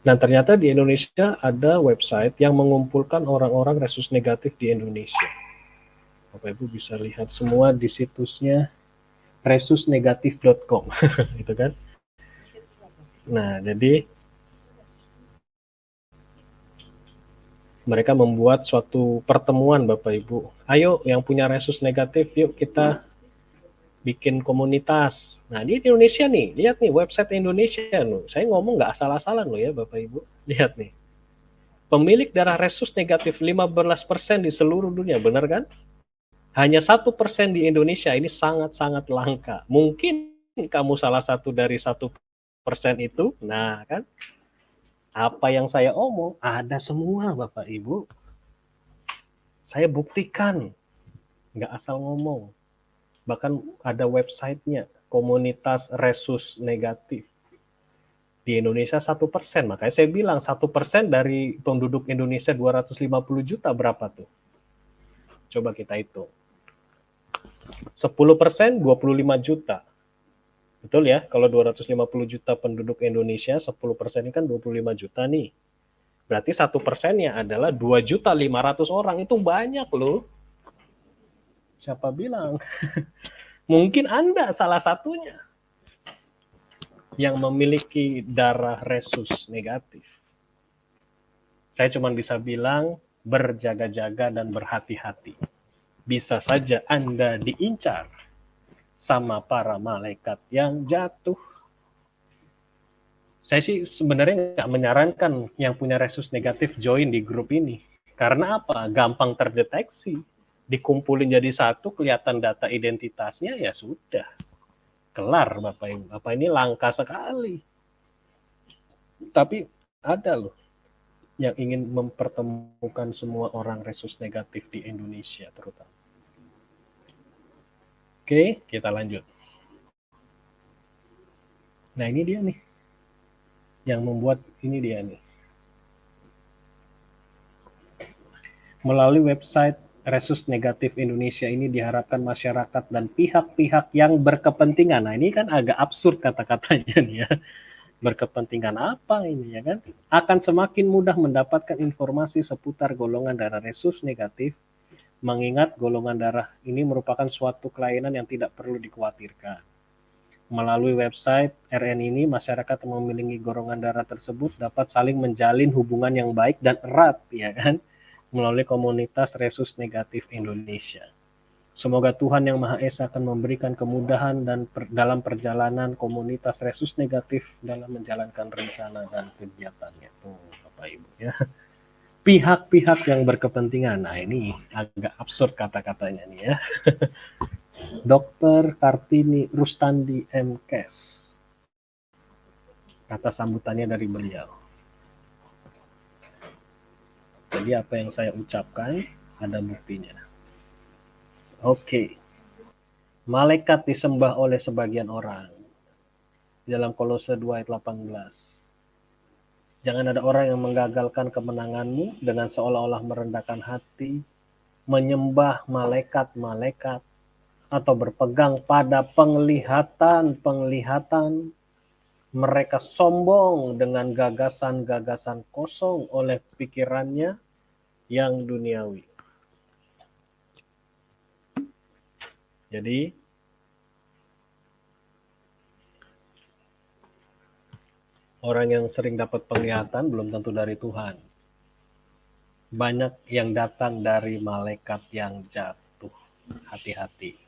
Dan ternyata di Indonesia ada website yang mengumpulkan orang-orang resus negatif di Indonesia. Bapak Ibu bisa lihat semua di situsnya resusnegatif.com gitu kan. Nah, jadi mereka membuat suatu pertemuan Bapak Ibu. Ayo yang punya resus negatif, yuk kita bikin komunitas. Nah, di Indonesia nih, lihat nih website Indonesia loh. Saya ngomong nggak asal-asalan loh ya Bapak Ibu. Lihat nih. Pemilik darah resus negatif 15% di seluruh dunia, benar kan? Hanya 1% di Indonesia, ini sangat-sangat langka. Mungkin kamu salah satu dari 1% itu, nah kan? Apa yang saya omong, ada semua Bapak Ibu. Saya buktikan, nggak asal ngomong. Bahkan ada websitenya, komunitas resus negatif. Di Indonesia 1%, makanya saya bilang 1% dari penduduk Indonesia 250 juta berapa tuh? Coba kita hitung. 10% 25 juta. Betul ya, kalau 250 juta penduduk Indonesia, 10% ini kan 25 juta nih. Berarti 1%-nya adalah 2.500.000 orang, itu banyak loh. Siapa bilang? Mungkin Anda salah satunya yang memiliki darah resus negatif. Saya cuma bisa bilang berjaga-jaga dan berhati-hati. Bisa saja Anda diincar sama para malaikat yang jatuh. Saya sih sebenarnya nggak menyarankan yang punya resus negatif join di grup ini. Karena apa? Gampang terdeteksi. Dikumpulin jadi satu, kelihatan data identitasnya, ya sudah. Kelar Bapak Ibu. Bapak ini langka sekali. Tapi ada loh yang ingin mempertemukan semua orang resus negatif di Indonesia terutama. Oke, kita lanjut. Nah ini dia nih. Yang membuat ini dia nih. Melalui website Resus Negatif Indonesia ini diharapkan masyarakat dan pihak-pihak yang berkepentingan. Nah ini kan agak absurd kata-katanya nih ya. Berkepentingan apa ini ya kan? Akan semakin mudah mendapatkan informasi seputar golongan darah resus negatif, mengingat golongan darah ini merupakan suatu kelainan yang tidak perlu dikhawatirkan. Melalui website RN ini, masyarakat yang memiliki golongan darah tersebut dapat saling menjalin hubungan yang baik dan erat, ya kan? Melalui komunitas resus negatif Indonesia. Semoga Tuhan Yang Maha Esa akan memberikan kemudahan dan dalam perjalanan komunitas resus negatif dalam menjalankan rencana dan kegiatannya. Tuh, Bapak Ibu ya. Pihak-pihak yang berkepentingan. Nah, ini agak absurd kata-katanya nih ya. Dr. Kartini Rustandi MKes. Kata sambutannya dari beliau. Jadi apa yang saya ucapkan ada buktinya. Oke. Malaikat disembah oleh sebagian orang. Dalam Kolose 2 ayat 18. Jangan ada orang yang menggagalkan kemenanganmu dengan seolah-olah merendahkan hati, menyembah malaikat-malaikat, atau berpegang pada penglihatan-penglihatan. Mereka sombong dengan gagasan-gagasan kosong oleh pikirannya yang duniawi. Jadi, orang yang sering dapat penglihatan belum tentu dari Tuhan. Banyak yang datang dari malaikat yang jatuh. Hati-hati.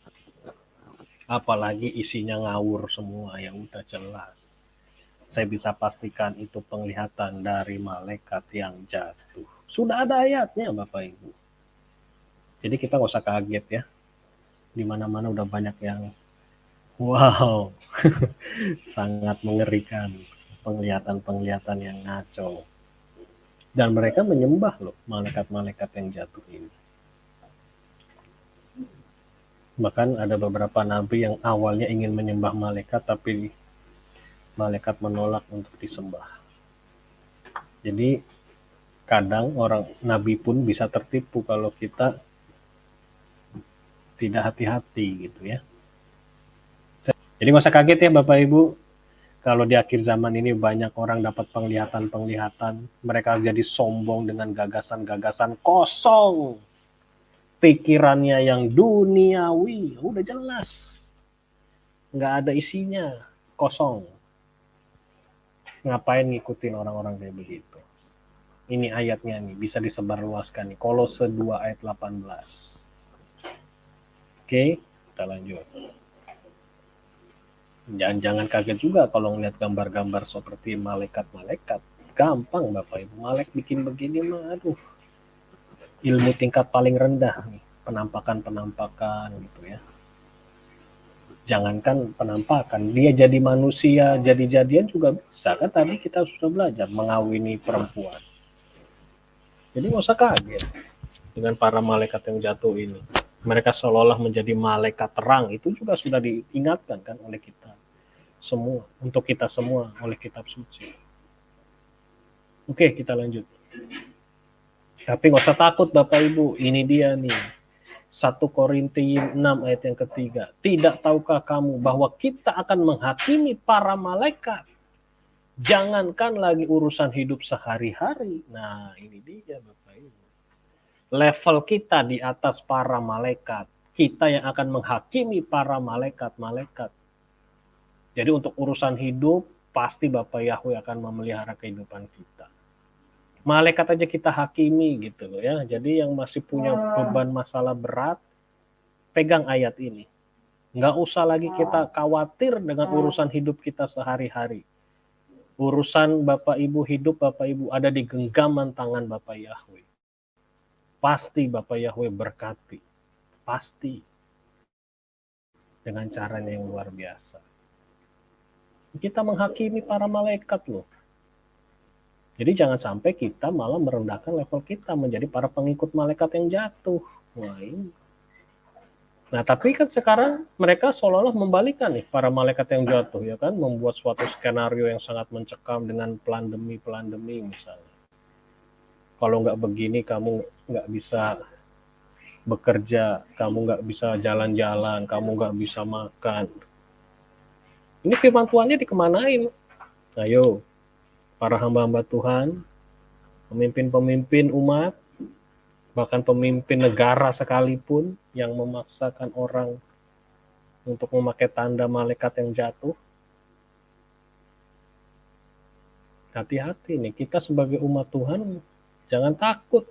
Apalagi isinya ngawur semua yang udah jelas. Saya bisa pastikan itu penglihatan dari malaikat yang jatuh. Sudah ada ayatnya Bapak Ibu. Jadi kita nggak usah kaget ya. Di mana-mana udah banyak yang wow, sangat mengerikan. Penglihatan-penglihatan yang ngaco. Dan mereka menyembah loh malaikat-malaikat yang jatuh ini. Bahkan ada beberapa nabi yang awalnya ingin menyembah malaikat tapi malaikat menolak untuk disembah. Jadi kadang orang nabi pun bisa tertipu kalau kita tidak hati-hati gitu ya. Jadi nggak usah kaget ya Bapak Ibu. Kalau di akhir zaman ini banyak orang dapat penglihatan-penglihatan, mereka jadi sombong dengan gagasan-gagasan kosong. Pikirannya yang duniawi, udah jelas. Nggak ada isinya, kosong. Ngapain ngikutin orang-orang kayak begitu? Ini ayatnya nih, bisa disebarluaskan nih. Kolose 2 ayat 18. Oke, kita lanjut. Jangan kaget juga kalau ngeliat gambar-gambar seperti malaikat-malaikat. Gampang Bapak Ibu, malaikat bikin begini mah aduh. Ilmu tingkat paling rendah nih, penampakan-penampakan gitu ya. Jangankan penampakan, dia jadi manusia, jadi-jadian juga bisa. Kan tadi kita sudah belajar mengawini perempuan. Jadi nggak usah kaget dengan para malaikat yang jatuh ini. Mereka seolah-olah menjadi malaikat terang, itu juga sudah diingatkan kan oleh kita semua, untuk kita semua oleh kitab suci. Oke, kita lanjut. Tapi nggak usah takut Bapak Ibu, ini dia nih. 1 Korintus 6 ayat yang ketiga. Tidak tahukah kamu bahwa kita akan menghakimi para malaikat? Jangankan lagi urusan hidup sehari-hari. Nah, ini dia Bapak Ibu. Level kita di atas para malaikat. Kita yang akan menghakimi para malaikat-malaikat. Jadi untuk urusan hidup, pasti Bapak Yahweh akan memelihara kehidupan kita. Malaikat aja kita hakimi gitu loh ya. Jadi yang masih punya beban masalah berat, pegang ayat ini. Nggak usah lagi kita khawatir dengan urusan hidup kita sehari-hari. Urusan Bapak Ibu hidup, Bapak Ibu ada di genggaman tangan Bapak Yahweh. Pasti Bapak Yahweh berkati. Pasti. Dengan caranya yang luar biasa. Kita menghakimi para malaikat loh. Jadi jangan sampai kita malah merendahkan level kita menjadi para pengikut malaikat yang jatuh. Wah ini. Nah tapi kan sekarang mereka seolah-olah membalikan nih para malaikat yang jatuh ya kan, membuat suatu skenario yang sangat mencekam dengan pelandemi misalnya. Kalau nggak begini kamu nggak bisa bekerja, kamu nggak bisa jalan-jalan, kamu nggak bisa makan. Ini firman Tuhannya dikemanain? Ayo, para hamba-hamba Tuhan, pemimpin-pemimpin umat, bahkan pemimpin negara sekalipun yang memaksakan orang untuk memakai tanda malaikat yang jatuh. Hati-hati nih, kita sebagai umat Tuhan jangan takut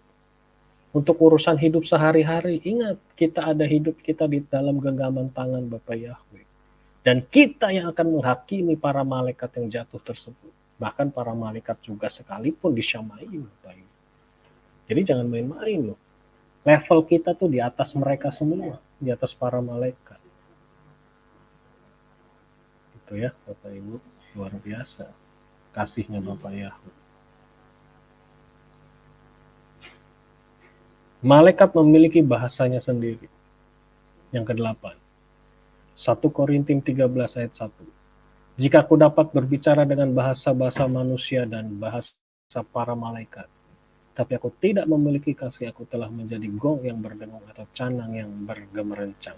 untuk urusan hidup sehari-hari. Ingat, kita ada hidup kita di dalam genggaman tangan Bapa Yahweh. Dan kita yang akan menghakimi para malaikat yang jatuh tersebut. Bahkan para malaikat juga sekalipun disyamain. Jadi jangan main-main loh. Level kita tuh di atas mereka semua. Di atas para malaikat. Itu ya Bapak Ibu. Luar biasa. Kasihnya Bapak Yahweh. Malaikat memiliki bahasanya sendiri. Yang ke-8. 1 Korintus 13 ayat 1. Jika aku dapat berbicara dengan bahasa-bahasa manusia dan bahasa para malaikat, tapi aku tidak memiliki kasih, aku telah menjadi gong yang berdengung atau canang yang bergemerencang.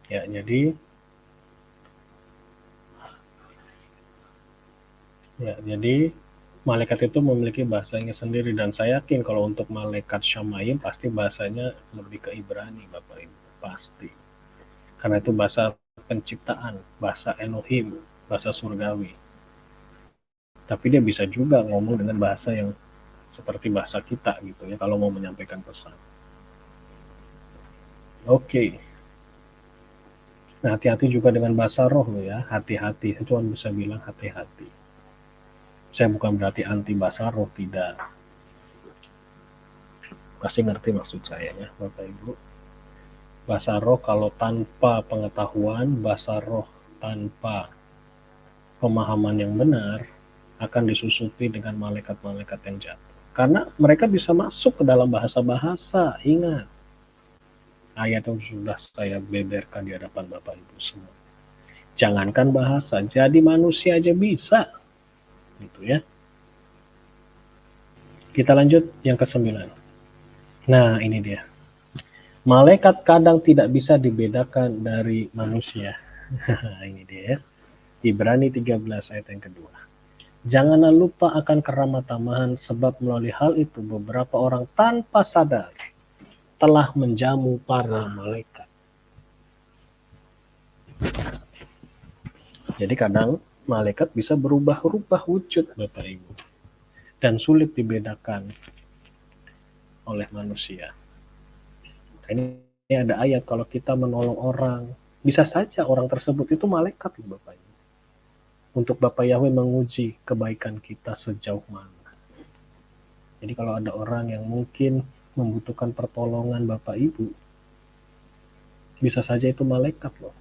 Ya, jadi malaikat itu memiliki bahasanya sendiri, dan saya yakin kalau untuk malaikat Syamayim pasti bahasanya lebih ke Ibrani, Bapak Ibu, pasti. Karena itu bahasa penciptaan, bahasa Elohim, bahasa surgawi. Tapi dia bisa juga ngomong dengan bahasa yang seperti bahasa kita gitu ya, kalau mau menyampaikan pesan. Oke. Nah, hati-hati juga dengan bahasa roh ya, hati-hati. Saya cuma bisa bilang hati-hati. Saya bukan berarti anti bahasa roh, tidak. Pasti ngerti maksud saya ya, Bapak Ibu. Bahasa roh kalau tanpa pengetahuan, bahasa roh tanpa pemahaman yang benar akan disusupi dengan malaikat-malaikat yang jatuh. Karena mereka bisa masuk ke dalam bahasa-bahasa, ingat. Ayat yang sudah saya beberkan di hadapan Bapak Ibu semua. Jangankan bahasa, jadi manusia aja bisa. Gitu ya. Kita lanjut yang ke-9. Nah, ini dia. Malaikat kadang tidak bisa dibedakan dari manusia. Ini dia ya. Ibrani 13 ayat yang kedua. Janganlah lupa akan keramat tamahan, sebab melalui hal itu beberapa orang tanpa sadar telah menjamu para malaikat. Jadi kadang malaikat bisa berubah-ubah wujud, Bapak Ibu, dan sulit dibedakan oleh manusia. Ini ada ayat kalau kita menolong orang, bisa saja orang tersebut itu malaikat, Bapak Ibu. Untuk Bapak Yahweh menguji kebaikan kita sejauh mana. Jadi kalau ada orang yang mungkin membutuhkan pertolongan Bapak Ibu, bisa saja itu malaikat loh.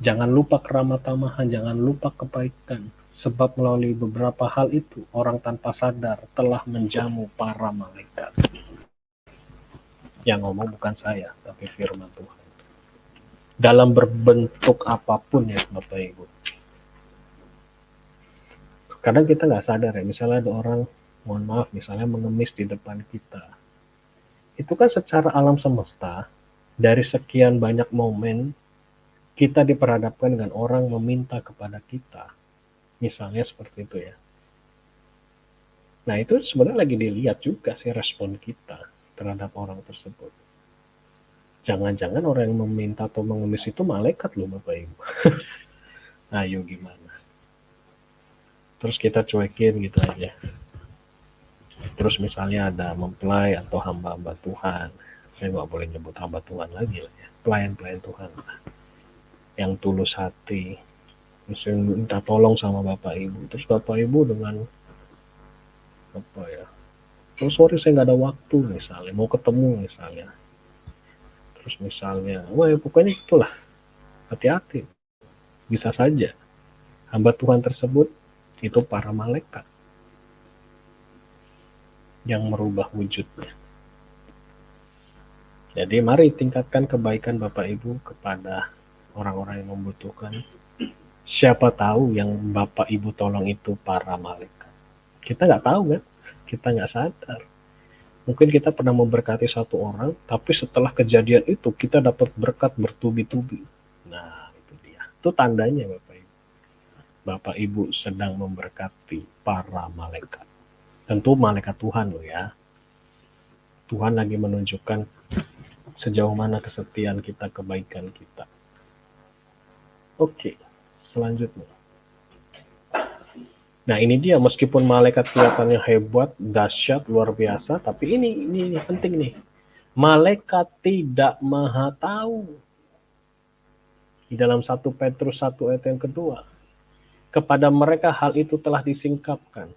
Jangan lupa keramat tamahan, jangan lupa kebaikan. Sebab melalui beberapa hal itu, orang tanpa sadar telah menjamu para malaikat. Yang ngomong bukan saya, tapi firman Tuhan. Dalam berbentuk apapun ya Bapak Ibu. Kadang kita nggak sadar ya, misalnya ada orang, mohon maaf, misalnya mengemis di depan kita. Itu kan secara alam semesta, dari sekian banyak momen, kita diperhadapkan dengan orang meminta kepada kita. Misalnya seperti itu ya. Nah itu sebenarnya lagi dilihat juga sih respon kita terhadap orang tersebut. Jangan-jangan orang yang meminta atau mengemis itu malaikat loh Bapak Ibu. Ayo gimana? Terus kita cuekin gitu aja. Terus misalnya ada mempelai atau hamba-hamba Tuhan. Saya nggak boleh nyebut hamba Tuhan lagi lah ya. Pelayan-pelayan Tuhan lah. Yang tulus hati. Terus minta tolong sama Bapak Ibu. Terus Bapak Ibu dengan apa ya? Terus sorry saya nggak ada waktu misalnya. Mau ketemu misalnya. Terus misalnya, wah ya pokoknya itulah, hati-hati. Bisa saja hamba Tuhan tersebut itu para malaikat yang merubah wujudnya. Jadi mari tingkatkan kebaikan Bapak Ibu kepada orang-orang yang membutuhkan. Siapa tahu yang Bapak Ibu tolong itu para malaikat. Kita nggak tahu kan? Kita nggak sadar. Mungkin kita pernah memberkati satu orang, tapi setelah kejadian itu kita dapat berkat bertubi-tubi. Nah, itu dia. Itu tandanya Bapak Ibu. Bapak Ibu sedang memberkati para malaikat. Tentu malaikat Tuhan loh ya. Tuhan lagi menunjukkan sejauh mana kesetiaan kita, kebaikan kita. Oke, selanjutnya. Nah ini dia, meskipun malaikat kelihatannya hebat, dahsyat, luar biasa, tapi ini penting nih. Malaikat tidak maha tahu. Di dalam 1 Petrus 1 ayat yang kedua. Kepada mereka hal itu telah disingkapkan.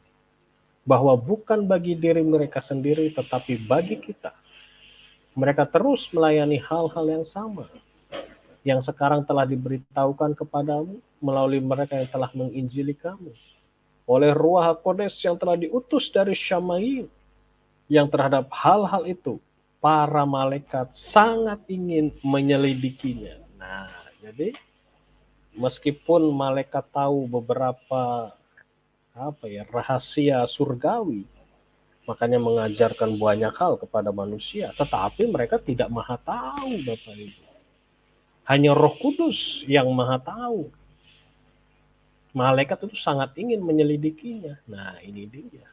Bahwa bukan bagi diri mereka sendiri, tetapi bagi kita. Mereka terus melayani hal-hal yang sama. Yang sekarang telah diberitahukan kepadamu melalui mereka yang telah menginjili kamu. Oleh Ruach HaKodes yang telah diutus dari Syamaim, yang terhadap hal-hal itu para malaikat sangat ingin menyelidikinya. Nah, jadi meskipun malaikat tahu beberapa rahasia surgawi, makanya mengajarkan banyak hal kepada manusia, tetapi mereka tidak maha tahu, Bapak Ibu. Hanya Roh Kudus yang maha tahu. Malaikat itu sangat ingin menyelidikinya. Nah, ini dia.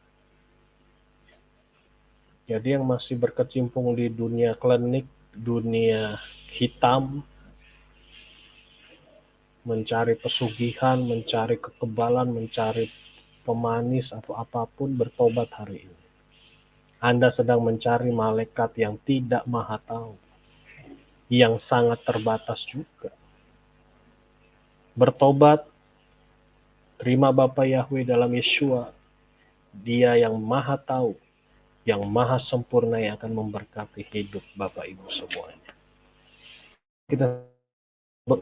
Jadi yang masih berkecimpung di dunia klinik, dunia hitam, mencari pesugihan, mencari kekebalan, mencari pemanis atau apapun, bertobat hari ini. Anda sedang mencari malaikat yang tidak maha tahu, yang sangat terbatas juga. Bertobat, terima Bapa Yahweh dalam Yeshua. Dia yang maha tahu, yang maha sempurna, yang akan memberkati hidup Bapak Ibu semuanya. Kita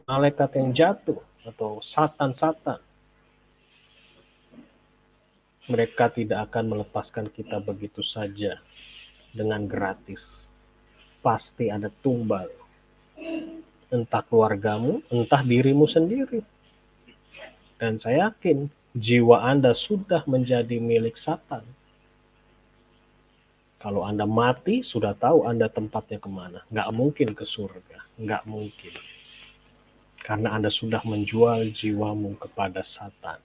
malaikat yang jatuh atau satan-satan, mereka tidak akan melepaskan kita begitu saja dengan gratis. Pasti ada tumbal. Entah keluargamu, entah dirimu sendiri. Dan saya yakin jiwa Anda sudah menjadi milik Satan. Kalau Anda mati, sudah tahu Anda tempatnya kemana. Nggak mungkin ke surga. Nggak mungkin. karena Anda sudah menjual jiwamu kepada Satan.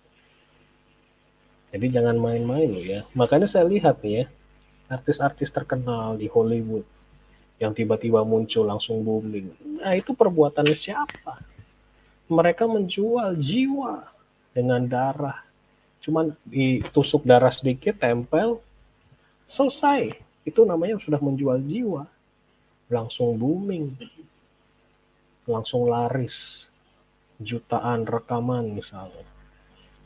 Jadi jangan main-main loh ya. Makanya saya lihat nih ya, artis-artis terkenal di Hollywood yang tiba-tiba muncul langsung booming. Nah itu perbuatannya siapa? Mereka menjual jiwa dengan darah. Cuman ditusuk darah sedikit, tempel, selesai. Itu namanya sudah menjual jiwa. Langsung booming. Langsung laris. Jutaan rekaman misalnya.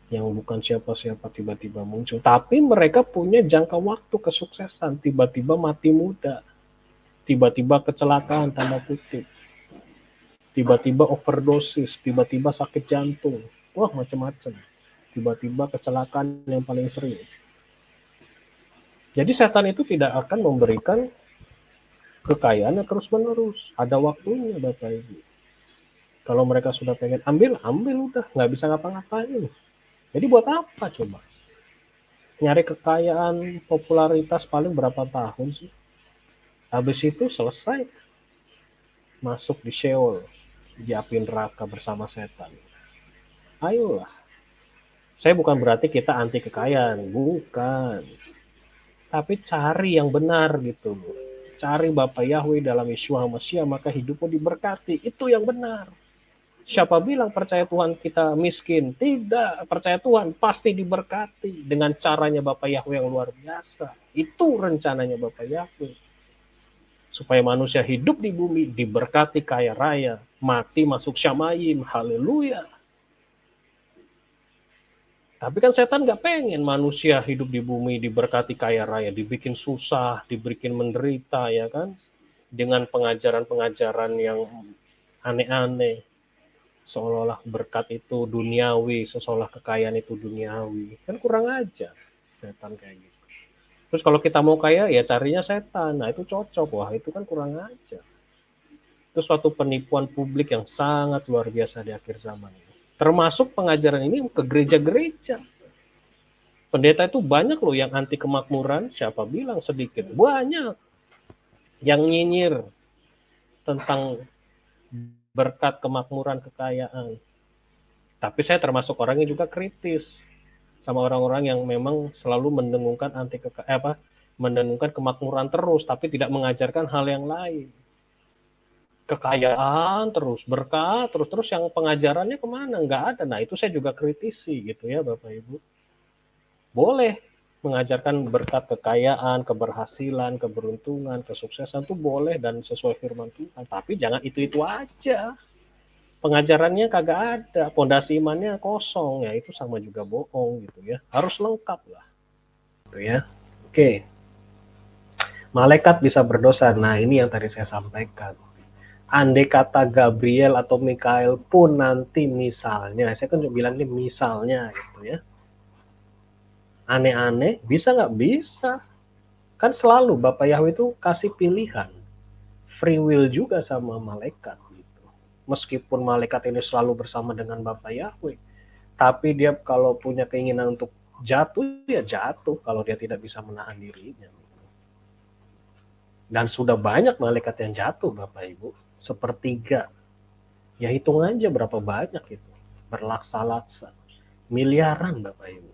Yang bukan siapa-siapa tiba-tiba muncul. Tapi mereka punya jangka waktu kesuksesan. Tiba-tiba mati muda. Tiba-tiba kecelakaan, tanda kutip. Tiba-tiba overdosis. Tiba-tiba sakit jantung. Wah, macam-macam. Tiba-tiba kecelakaan yang paling sering. Jadi setan itu tidak akan memberikan kekayaan yang terus-menerus. Ada waktunya, Bapak Ibu. Kalau mereka sudah pengen ambil, ambil udah. Nggak bisa ngapa-ngapain. Jadi buat apa coba? Nyari kekayaan, popularitas paling berapa tahun sih? Habis itu selesai. Masuk di Sheol. Di api neraka bersama setan. Ayolah. Saya bukan berarti kita anti kekayaan. Bukan. Tapi cari yang benar gitu. Cari Bapa Yahweh dalam Yeshua HaMashiach, maka hidupmu diberkati. Itu yang benar. Siapa bilang percaya Tuhan kita miskin? Tidak. Percaya Tuhan pasti diberkati. Dengan caranya Bapa Yahweh yang luar biasa. Itu rencananya Bapa Yahweh. Supaya manusia hidup di bumi diberkati kaya raya. Mati masuk Syamayim. Haleluya. Tapi kan setan nggak pengen manusia hidup di bumi diberkati kaya raya, dibikin susah, dibikin menderita, ya kan? Dengan pengajaran-pengajaran yang aneh-aneh, seolah-olah berkat itu duniawi, seolah kekayaan itu duniawi. Kan kurang aja setan kayak gitu. Terus kalau kita mau kaya, ya carinya setan. Nah itu cocok, wah itu kan kurang aja. Itu suatu penipuan publik yang sangat luar biasa di akhir zaman ini. Termasuk pengajaran ini ke gereja-gereja. Pendeta itu banyak loh yang anti kemakmuran, siapa bilang sedikit? Banyak yang nyinyir tentang berkat kemakmuran kekayaan. Tapi saya termasuk orang yang juga kritis sama orang-orang yang memang selalu mendengungkan mendengungkan kemakmuran terus, tapi tidak mengajarkan hal yang lain. Kekayaan terus, berkat terus yang pengajarannya kemana? Nggak ada. Nah itu saya juga kritisi gitu ya Bapak Ibu. Boleh mengajarkan berkat kekayaan, keberhasilan, keberuntungan, kesuksesan itu boleh dan sesuai firman Tuhan. Tapi jangan itu-itu aja. Pengajarannya kagak ada, pondasi imannya kosong, ya itu sama juga bohong gitu ya. Harus lengkap lah. Gitu ya. Oke. Malaikat bisa berdosa. Nah, ini yang tadi saya sampaikan. Andai kata Gabriel atau Mikael pun nanti misalnya, saya kan bilang ini misalnya gitu ya. Aneh-aneh, bisa nggak? Bisa. Kan selalu Bapak Yahweh itu kasih pilihan. Free will juga sama malaikat. Gitu. Meskipun malaikat ini selalu bersama dengan Bapak Yahweh. Tapi dia kalau punya keinginan untuk jatuh, ya jatuh. Kalau dia tidak bisa menahan dirinya. Dan sudah banyak malaikat yang jatuh Bapak Ibu. Sepertiga. Ya hitung aja berapa banyak itu. Berlaksa-laksa. Miliaran Bapak Ibu.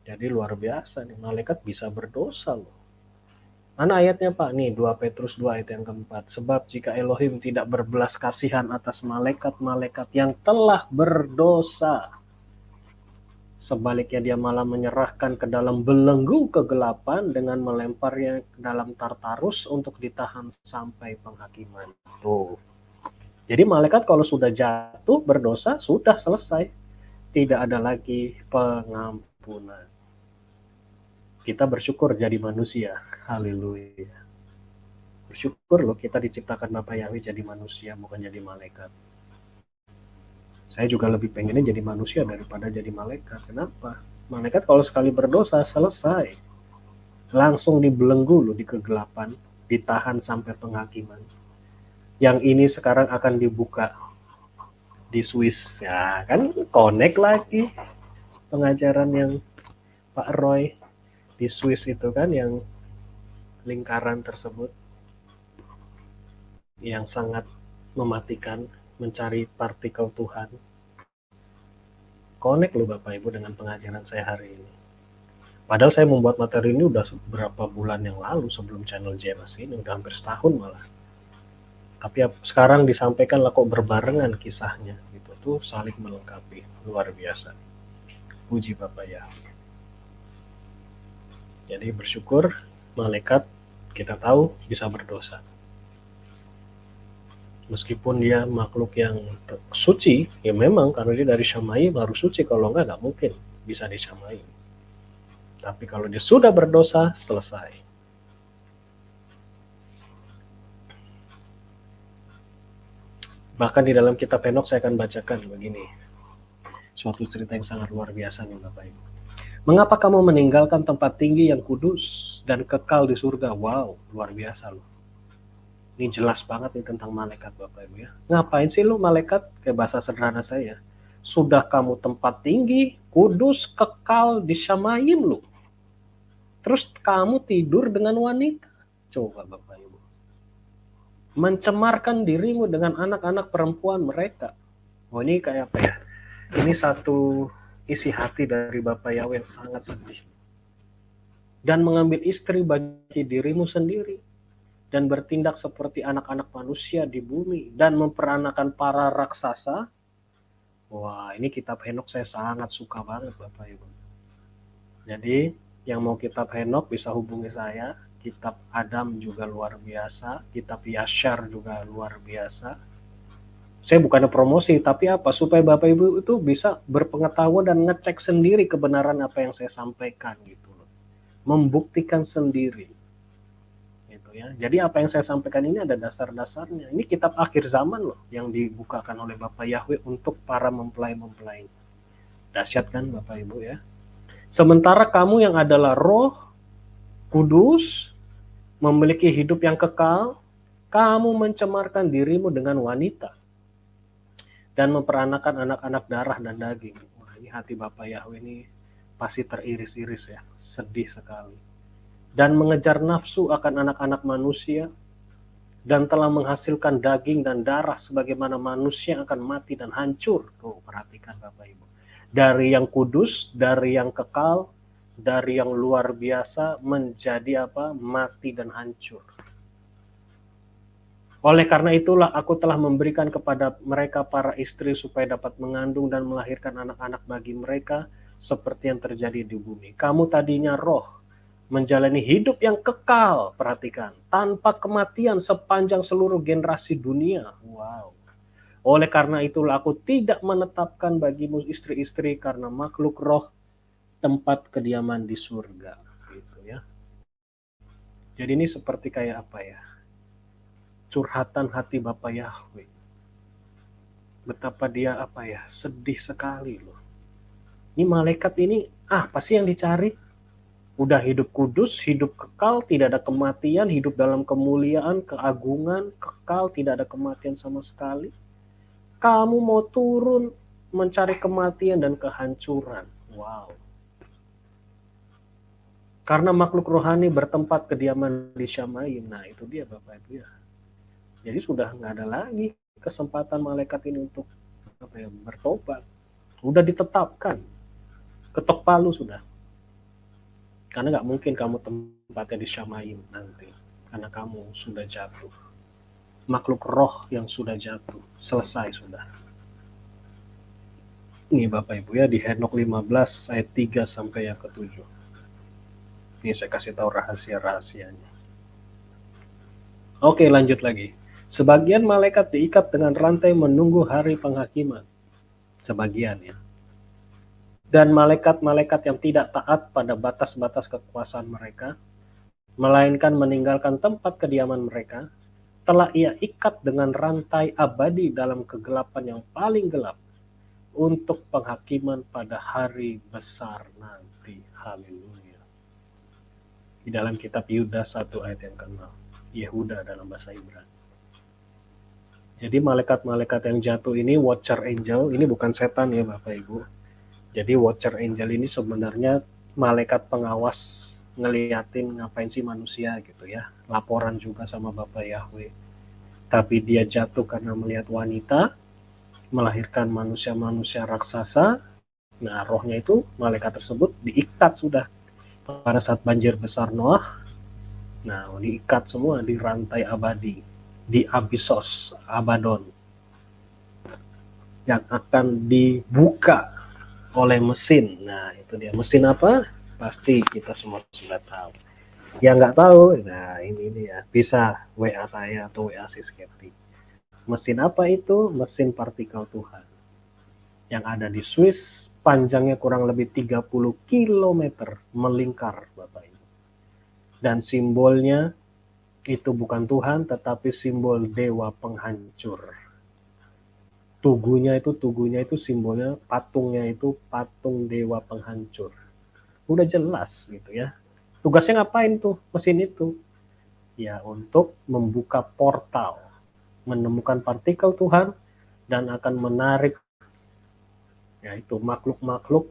Jadi luar biasa nih. Malaikat bisa berdosa loh. Mana ayatnya Pak? Nih 2 Petrus 2 ayat yang keempat. Sebab jika Elohim tidak berbelas kasihan atas malaikat-malaikat yang telah berdosa, sebaliknya dia malah menyerahkan ke dalam belenggu kegelapan dengan melemparnya ke dalam Tartarus untuk ditahan sampai penghakiman. Tuh. Jadi malaikat kalau sudah jatuh berdosa, sudah selesai. Tidak ada lagi pengampunan. Kita bersyukur jadi manusia. Haleluya. Bersyukur loh kita diciptakan Bapak Yahweh jadi manusia, bukan jadi malaikat. Saya juga lebih pengennya jadi manusia daripada jadi malaikat. Kenapa? Malaikat kalau sekali berdosa, selesai. Langsung dibelenggu loh di kegelapan, ditahan sampai penghakiman. Yang ini sekarang akan dibuka di Swiss. Ya kan connect lagi pengajaran yang Pak Roy di Swiss itu kan, yang lingkaran tersebut yang sangat mematikan, mencari partikel Tuhan. Connect loh Bapak Ibu dengan pengajaran saya hari ini. Padahal saya membuat materi ini udah beberapa bulan yang lalu sebelum channel JMS ini, udah hampir setahun malah. Tapi sekarang disampaikan lah kok berbarengan kisahnya, gitu tuh saling melengkapi, luar biasa. Puji Bapak ya. Jadi bersyukur malaikat kita tahu bisa berdosa. Meskipun dia makhluk yang suci, ya memang karena dia dari Syamaim harus suci, kalau enggak mungkin bisa disyamai. Tapi kalau dia sudah berdosa, selesai. Bahkan di dalam kitab Henokh saya akan bacakan begini. Suatu cerita yang sangat luar biasa nih Bapak Ibu. Mengapa kamu meninggalkan tempat tinggi yang kudus dan kekal di surga? Wow, luar biasa loh. Ini jelas banget nih tentang malaikat Bapak Ibu ya. Ngapain sih lu malaikat? Kayak bahasa sederhana saya. Sudah kamu tempat tinggi, kudus, kekal di Syamaim lu. Terus kamu tidur dengan wanita. Coba Bapak Ibu. Mencemarkan dirimu dengan anak-anak perempuan mereka. Oh ini kayak apa ya? Ini satu isi hati dari Bapak Yahweh yang sangat sedih. Dan mengambil istri bagi dirimu sendiri. Dan bertindak seperti anak-anak manusia di bumi. Dan memperanakan para raksasa. Wah, ini kitab Henokh saya sangat suka banget Bapak Ibu. Jadi, yang mau kitab Henokh bisa hubungi saya. Kitab Adam juga luar biasa. Kitab Yashar juga luar biasa. Saya bukannya promosi, tapi apa? Supaya Bapak Ibu itu bisa berpengetahuan dan ngecek sendiri kebenaran apa yang saya sampaikan gitu loh. Membuktikan sendiri. Ya. Jadi apa yang saya sampaikan ini ada dasar-dasarnya. Ini kitab akhir zaman loh yang dibukakan oleh Bapak Yahweh untuk para mempelai-mempelai. Dahsyat kan Bapak Ibu ya. Sementara kamu yang adalah roh, kudus, memiliki hidup yang kekal, kamu mencemarkan dirimu dengan wanita dan memperanakan anak-anak darah dan daging. Wah, ini hati Bapak Yahweh ini pasti teriris-iris ya, sedih sekali. Dan mengejar nafsu akan anak-anak manusia, dan telah menghasilkan daging dan darah sebagaimana manusia akan mati dan hancur. Tuh, perhatikan Bapak Ibu. Dari yang kudus, dari yang kekal, dari yang luar biasa menjadi apa? Mati dan hancur. Oleh karena itulah aku telah memberikan kepada mereka para istri supaya dapat mengandung dan melahirkan anak-anak bagi mereka seperti yang terjadi di bumi. Kamu tadinya roh, menjalani hidup yang kekal, perhatikan, tanpa kematian sepanjang seluruh generasi dunia. Wow. Oleh karena itulah aku tidak menetapkan bagimu istri-istri karena makhluk roh tempat kediaman di surga. Gitu ya. Jadi ini seperti kayak apa ya? Curhatan hati Bapak Yahweh. Betapa dia apa ya? Sedih sekali loh. Ini malaikat ini, pasti yang dicari? Udah hidup kudus, hidup kekal, tidak ada kematian, hidup dalam kemuliaan, keagungan, kekal, tidak ada kematian sama sekali. Kamu mau turun mencari kematian dan kehancuran. Wow. Karena makhluk rohani bertempat kediaman di Syamaim. Nah itu dia Bapak Ibu ya. Jadi sudah nggak ada lagi kesempatan malaikat ini untuk bertobat. Udah ditetapkan. Ketok palu sudah. Karena nggak mungkin kamu tempatnya di Syamaim nanti. Karena kamu sudah jatuh. Makhluk roh yang sudah jatuh. Selesai sudah. Ini Bapak Ibu ya di Henokh 15 ayat 3 sampai yang ke-7. Ini saya kasih tahu rahasia-rahasianya. Oke lanjut lagi. Sebagian malaikat diikat dengan rantai menunggu hari penghakiman. Sebagian ya. Dan malaikat-malaikat yang tidak taat pada batas-batas kekuasaan mereka, melainkan meninggalkan tempat kediaman mereka, telah ia ikat dengan rantai abadi dalam kegelapan yang paling gelap untuk penghakiman pada hari besar nanti. Haleluya. Di dalam kitab Yudas 1 ayat yang ke-6. Yehuda dalam bahasa Ibrani. Jadi malaikat-malaikat yang jatuh ini, watcher angel, ini bukan setan ya Bapak Ibu. Jadi watcher angel ini sebenarnya malaikat pengawas ngeliatin ngapain sih manusia gitu ya. Laporan juga sama Bapak Yahweh. Tapi dia jatuh karena melihat wanita, melahirkan manusia-manusia raksasa. Nah, rohnya itu, malaikat tersebut diikat sudah. Pada saat banjir besar Noah, nah diikat semua di rantai abadi, di Abyssos, Abaddon, yang akan dibuka oleh mesin. Nah, itu dia. Mesin apa? Pasti kita semua sudah tahu. Yang nggak tahu, nah ini dia. Bisa WA saya atau WA si Skepti. Mesin apa itu? Mesin partikel Tuhan. Yang ada di Swiss, panjangnya kurang lebih 30 kilometer melingkar, Bapak Ibu. Dan simbolnya itu bukan Tuhan, tetapi simbol dewa penghancur. Tugunya itu simbolnya, patungnya itu patung dewa penghancur. Udah jelas gitu ya. Tugasnya ngapain tuh mesin itu? Ya untuk membuka portal, menemukan partikel Tuhan, dan akan menarik yaitu makhluk-makhluk,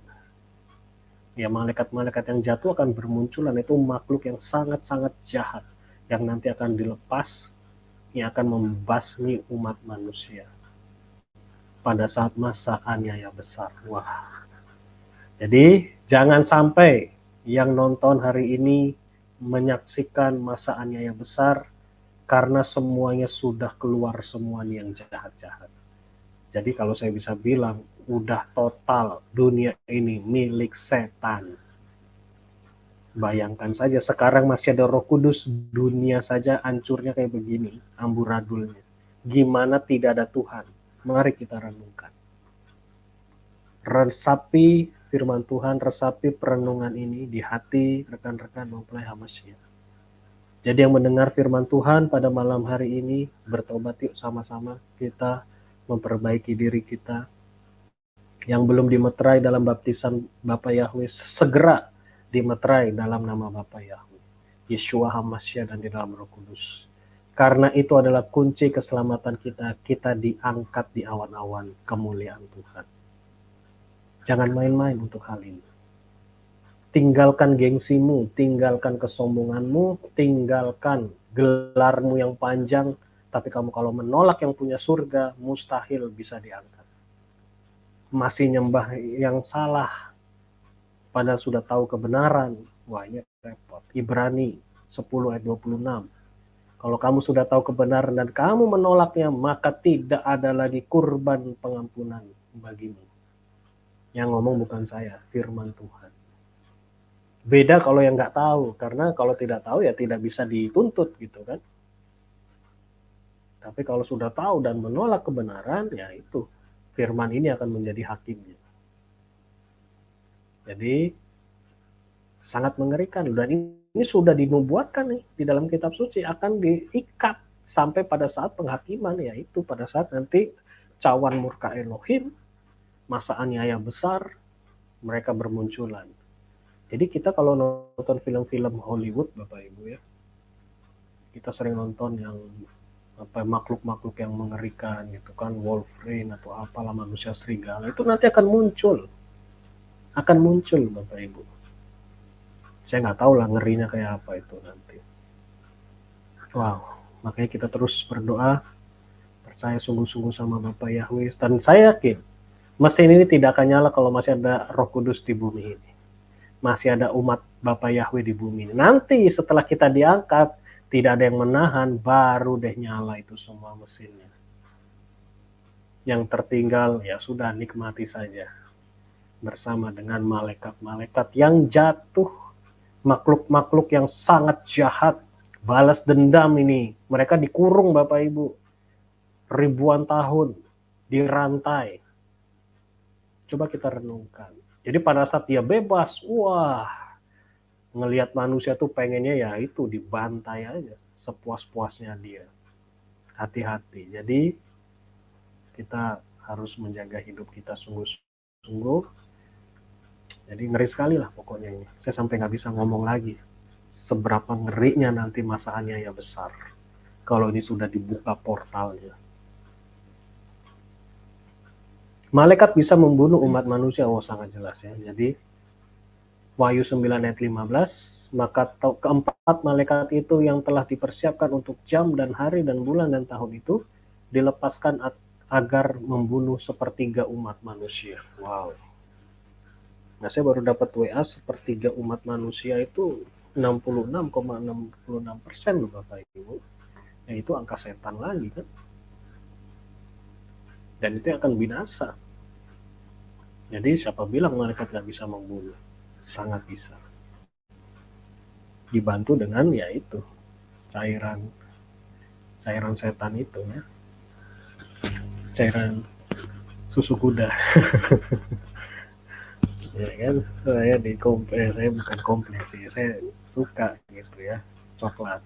ya malaikat-malaikat yang jatuh akan bermunculan. Itu makhluk yang sangat-sangat jahat, yang nanti akan dilepas, yang akan membasmi umat manusia pada saat masa aniaya besar. Wah, jadi jangan sampai yang nonton hari ini menyaksikan masa aniaya besar, karena semuanya sudah keluar, semuanya yang jahat-jahat. Jadi kalau saya bisa bilang, udah total dunia ini milik setan. Bayangkan saja sekarang masih ada Roh Kudus, dunia saja hancurnya kayak begini, amburadulnya. Gimana tidak ada Tuhan? Mari kita renungkan. Resapi firman Tuhan, resapi perenungan ini di hati rekan-rekan mempelai Hamasya. Jadi yang mendengar firman Tuhan pada malam hari ini, bertobat yuk sama-sama, kita memperbaiki diri kita. Yang belum dimeterai dalam baptisan Bapa Yahweh, segera dimeterai dalam nama Bapa Yahweh, Yeshua Hamasya, dan di dalam Roh Kudus. Karena itu adalah kunci keselamatan kita, kita diangkat di awan-awan kemuliaan Tuhan. Jangan main-main untuk hal ini. Tinggalkan gengsimu, tinggalkan kesombonganmu, tinggalkan gelarmu yang panjang, tapi kamu kalau menolak yang punya surga, mustahil bisa diangkat. Masih nyembah yang salah, padahal sudah tahu kebenaran. Wah, ini repot. Ibrani 10 ayat 26. Kalau kamu sudah tahu kebenaran dan kamu menolaknya, maka tidak ada lagi kurban pengampunan bagimu. Yang ngomong bukan saya, firman Tuhan. Beda kalau yang nggak tahu, karena kalau tidak tahu ya tidak bisa dituntut gitu kan. Tapi kalau sudah tahu dan menolak kebenaran, ya itu firman ini akan menjadi hakimnya. Jadi sangat mengerikan, dan ini sudah dinubuatkan nih di dalam kitab suci, akan diikat sampai pada saat penghakiman, yaitu pada saat nanti cawan murka Elohim, masa aniaya besar, mereka bermunculan. Jadi kita kalau nonton film-film Hollywood, Bapak Ibu ya, kita sering nonton yang makhluk-makhluk yang mengerikan gitu kan, Wolverine atau apalah, manusia serigala, itu nanti akan muncul Bapak Ibu. Saya nggak tahu lah ngerinya kayak apa itu nanti. Wow, makanya kita terus berdoa, percaya sungguh-sungguh sama Bapak Yahweh, dan saya yakin mesin ini tidak akan nyala kalau masih ada Roh Kudus di bumi ini. Masih ada umat Bapa Yahweh di bumi ini. Nanti setelah kita diangkat, tidak ada yang menahan, baru deh nyala itu semua mesinnya. Yang tertinggal ya sudah, nikmati saja bersama dengan malaikat-malaikat yang jatuh, makhluk-makhluk yang sangat jahat, balas dendam ini. Mereka dikurung Bapak Ibu ribuan tahun, dirantai. Coba kita renungkan. Jadi pada saat dia bebas, wah, ngelihat manusia tuh pengennya ya itu dibantai aja, sepuas-puasnya dia. Hati-hati. Jadi kita harus menjaga hidup kita sungguh-sungguh. Jadi ngeri sekali lah pokoknya ini. Saya sampai nggak bisa ngomong lagi seberapa ngerinya nanti masa aniaya besar kalau ini sudah dibuka portalnya. Malaikat bisa membunuh umat manusia, oh sangat jelas ya. Jadi Wahyu 9 ayat 15, maka keempat malaikat itu yang telah dipersiapkan untuk jam dan hari dan bulan dan tahun itu dilepaskan agar membunuh sepertiga umat manusia. Wow. Nah, saya baru dapat WA sepertiga umat manusia itu 66,66% loh Bapak Ibu. Ya itu angka setan lagi kan. Dan itu akan binasa. Jadi siapa bilang malaikat nggak bisa membunuh? Sangat bisa. Dibantu dengan ya itu cairan setan itu ya, cairan susu kuda. Ya kan, saya saya bukan komplain sih, saya suka gitu ya, coklat.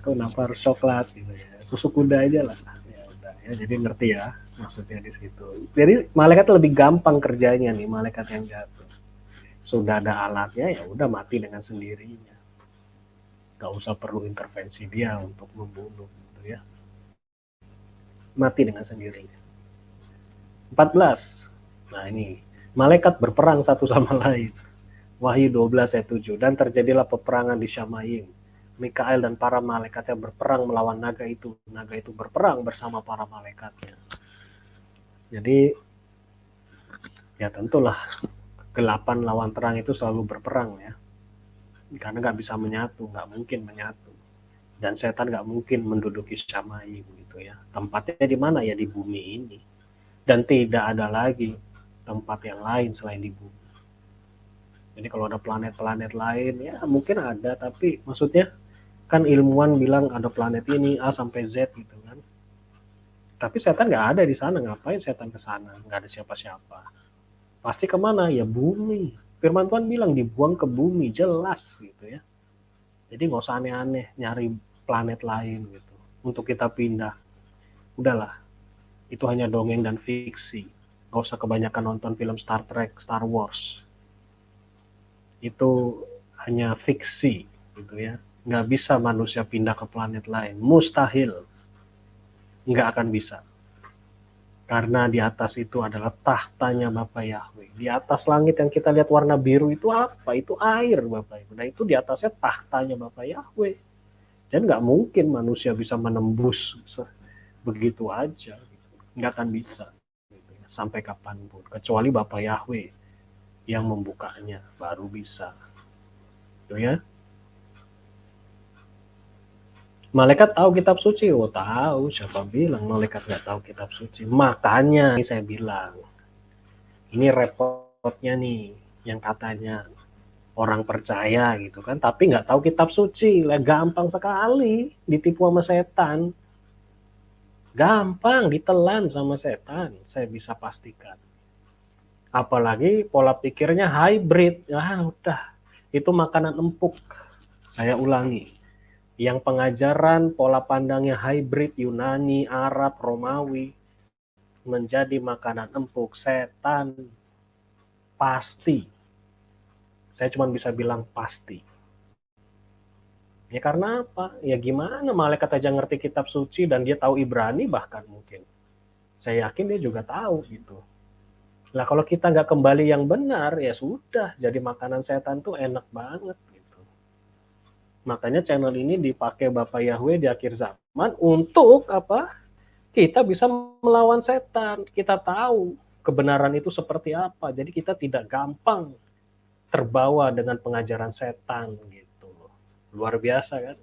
Kenapa harus coklat gitu ya, susu kuda aja lah. Ya udah ya, jadi ngerti ya maksudnya di situ. Jadi malaikat lebih gampang kerjanya nih, malaikat yang jatuh. Sudah ada alatnya ya udah mati dengan sendirinya. Gak usah perlu intervensi dia untuk membunuh gitu ya. Mati dengan sendirinya. 14. Nah ini, malaikat berperang satu sama lain. Wahyu 12 ayat 7. Dan terjadilah peperangan di Syamaim. Mikael dan para malaikatnya berperang melawan naga itu. Naga itu berperang bersama para malaikatnya. Jadi, ya tentulah kegelapan lawan terang itu selalu berperang ya. Karena nggak bisa menyatu, nggak mungkin menyatu. Dan setan nggak mungkin menduduki Syamaim gitu ya. Tempatnya di mana ya, di bumi ini. Dan tidak ada lagi tempat yang lain selain di bumi. Jadi kalau ada planet-planet lain ya mungkin ada, tapi maksudnya kan ilmuwan bilang ada planet ini A sampai Z gitu kan. Tapi setan nggak ada di sana, ngapain setan ke sana? Nggak ada siapa-siapa. Pasti kemana? Ya bumi. Firman Tuhan bilang dibuang ke bumi, jelas gitu ya. Jadi nggak usah aneh-aneh nyari planet lain gitu untuk kita pindah. Udahlah, itu hanya dongeng dan fiksi. Nggak usah kebanyakan nonton film Star Trek, Star Wars. Itu hanya fiksi gitu ya. Nggak bisa manusia pindah ke planet lain, mustahil, nggak akan bisa. Karena di atas itu adalah tahtanya Bapak Yahweh. Di atas langit yang kita lihat warna biru itu apa? Itu air Bapak Ibu. Nah itu di atasnya tahtanya Bapak Yahweh. Dan nggak mungkin manusia bisa menembus begitu aja. Nggak akan bisa. Sampai kapanpun. Kecuali Bapak Yahweh yang membukanya baru bisa. Itu ya. Malaikat tahu kitab suci? Oh tahu, siapa bilang malaikat nggak tahu kitab suci? Makanya ini saya bilang, ini repotnya nih, yang katanya orang percaya gitu kan, tapi nggak tahu kitab suci, lah gampang sekali ditipu sama setan, gampang ditelan sama setan, saya bisa pastikan. Apalagi pola pikirnya hybrid, ya udah, itu makanan empuk. Saya ulangi, yang pengajaran pola pandangnya hybrid Yunani, Arab, Romawi menjadi makanan empuk setan pasti. Saya cuma bisa bilang pasti. Ya karena apa? Ya gimana malaikat aja ngerti kitab suci dan dia tahu Ibrani bahkan mungkin. Saya yakin dia juga tahu gitu. Nah kalau kita nggak kembali yang benar ya sudah, jadi makanan setan tuh enak banget. Makanya channel ini dipakai Bapak Yahweh di akhir zaman untuk apa? Kita bisa melawan setan. Kita tahu kebenaran itu seperti apa. Jadi kita tidak gampang terbawa dengan pengajaran setan gitu. Luar biasa kan?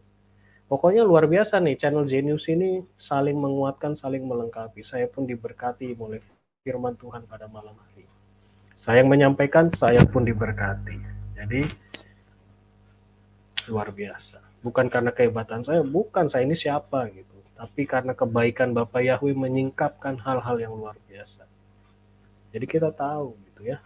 Pokoknya luar biasa nih channel Genius ini saling menguatkan, saling melengkapi. Saya pun diberkati oleh firman Tuhan pada malam hari. Saya yang menyampaikan, saya pun diberkati. Jadi luar biasa. Bukan karena kehebatan saya, bukan saya ini siapa gitu. Tapi karena kebaikan Bapak Yahweh menyingkapkan hal-hal yang luar biasa. Jadi kita tahu gitu ya.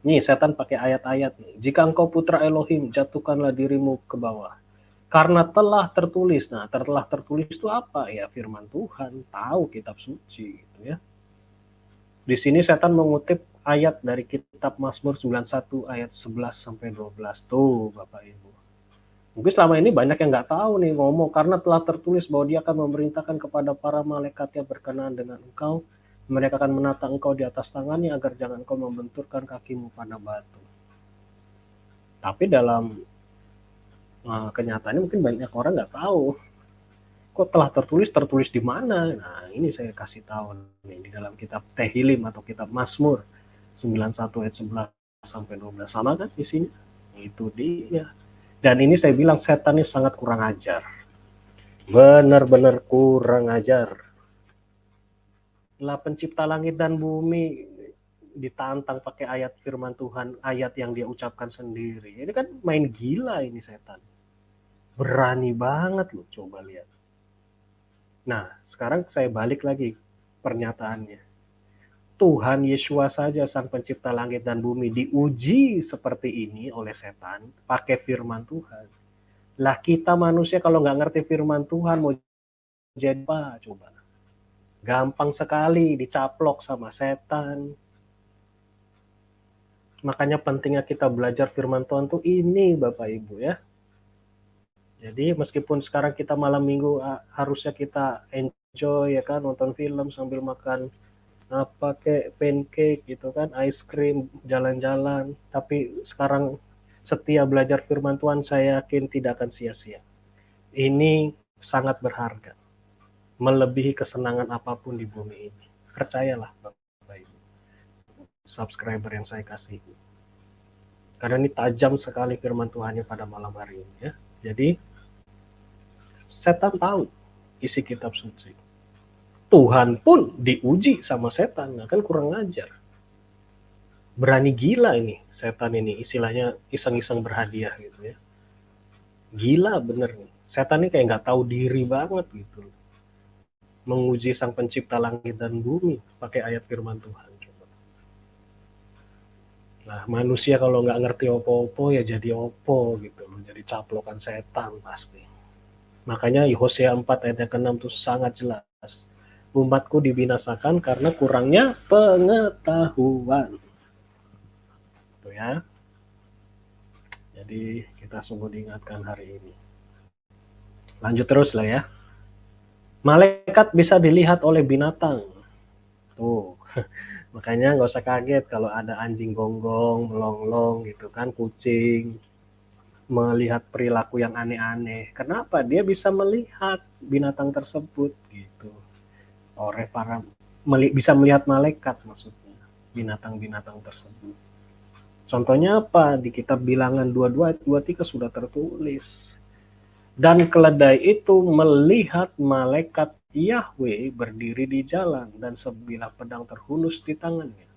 Nih setan pakai ayat-ayat nih. Jika engkau putra Elohim, jatuhkanlah dirimu ke bawah. Karena telah tertulis. Nah, telah tertulis itu apa? Ya firman Tuhan, tahu kitab suci gitu ya. Di sini setan mengutip ayat dari kitab Mazmur 91 ayat 11 sampai 12. Tuh Bapak Ibu. Mungkin selama ini banyak yang nggak tahu nih ngomong, karena telah tertulis bahwa dia akan memerintahkan kepada para malaikatnya berkenaan dengan engkau. Mereka akan menata engkau di atas tangannya agar jangan engkau membenturkan kakimu pada batu. Tapi dalam kenyataannya mungkin banyak orang nggak tahu. Kok telah tertulis di mana? Nah, ini saya kasih tahu nih di dalam kitab Tehillim atau kitab Mazmur 91 ayat 11 sampai 12. Sama kan isinya? Itu dia. Dan ini saya bilang setan ini sangat kurang ajar. Benar-benar kurang ajar. Lah pencipta langit dan bumi ditantang pakai ayat firman Tuhan, ayat yang dia ucapkan sendiri. Ini kan main gila ini setan. Berani banget loh, coba lihat. Nah, sekarang saya balik lagi pernyataannya. Tuhan Yesua saja sang pencipta langit dan bumi diuji seperti ini oleh setan pakai firman Tuhan. Lah kita manusia kalau nggak ngerti firman Tuhan mau jadi apa coba? Gampang sekali dicaplok sama setan. Makanya pentingnya kita belajar firman Tuhan tuh ini Bapak Ibu ya. Jadi meskipun sekarang kita malam minggu harusnya kita enjoy ya kan, nonton film sambil makan apa kayak pancake gitu kan, ice cream, jalan-jalan. Tapi sekarang setia belajar firman Tuhan, saya yakin tidak akan sia-sia. Ini sangat berharga, melebihi kesenangan apapun di bumi ini. Percayalah Bapak Ibu, subscriber yang saya kasih. Karena ini tajam sekali firman Tuhannya pada malam hari ini ya. Jadi setan tahu isi kitab suci. Tuhan pun diuji sama setan, nah kan kurang ajar. Berani gila ini setan ini, istilahnya iseng-iseng berhadiah gitu ya. Gila bener nih, setan ini kayak nggak tahu diri banget gitu. Menguji sang pencipta langit dan bumi pakai ayat firman Tuhan. Nah manusia kalau nggak ngerti opo-opo ya jadi opo gitu loh, jadi caplokan setan pasti. Makanya Hosea 4 ayat yang ke-6 itu sangat jelas. Umatku dibinasakan karena kurangnya pengetahuan. Itu ya. Jadi kita sungguh diingatkan hari ini. Lanjut terus lah ya. Malaikat bisa dilihat oleh binatang. Tuh. Makanya nggak usah kaget kalau ada anjing gonggong, melonglong gitu kan, kucing melihat perilaku yang aneh-aneh. Kenapa? Dia bisa melihat binatang tersebut gitu. Oleh para bisa melihat malaikat maksudnya, binatang-binatang tersebut. Contohnya apa? Di kitab Bilangan 22 ayat 23 sudah tertulis. Dan keledai itu melihat malaikat Yahweh berdiri di jalan dan sebilah pedang terhunus di tangannya.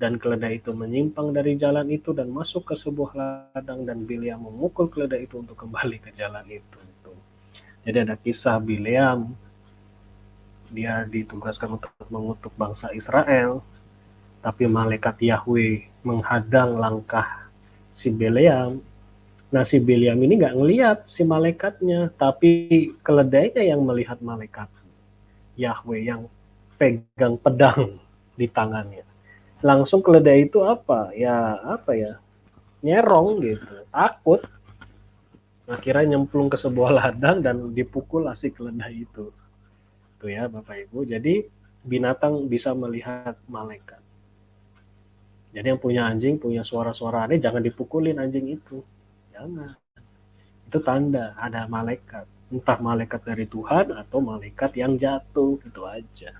Dan keledai itu menyimpang dari jalan itu dan masuk ke sebuah ladang dan Bileam memukul keledai itu untuk kembali ke jalan itu. Jadi ada kisah Bileam, dia ditugaskan untuk mengutuk bangsa Israel, tapi malaikat Yahweh menghadang langkah si Bileam. Nah si Bileam ini nggak ngelihat si malaikatnya, tapi keledainya yang melihat malaikat Yahweh yang pegang pedang di tangannya. Langsung keledai itu apa ya nyerong gitu, takut. Akhirnya nyemplung ke sebuah ladang dan dipukul si keledai itu. Tuh ya Bapak Ibu. Jadi binatang bisa melihat malaikat. Jadi yang punya anjing, punya suara-suara aneh, jangan dipukulin anjing itu. Jangan. Itu tanda ada malaikat. Entah malaikat dari Tuhan atau malaikat yang jatuh, gitu aja.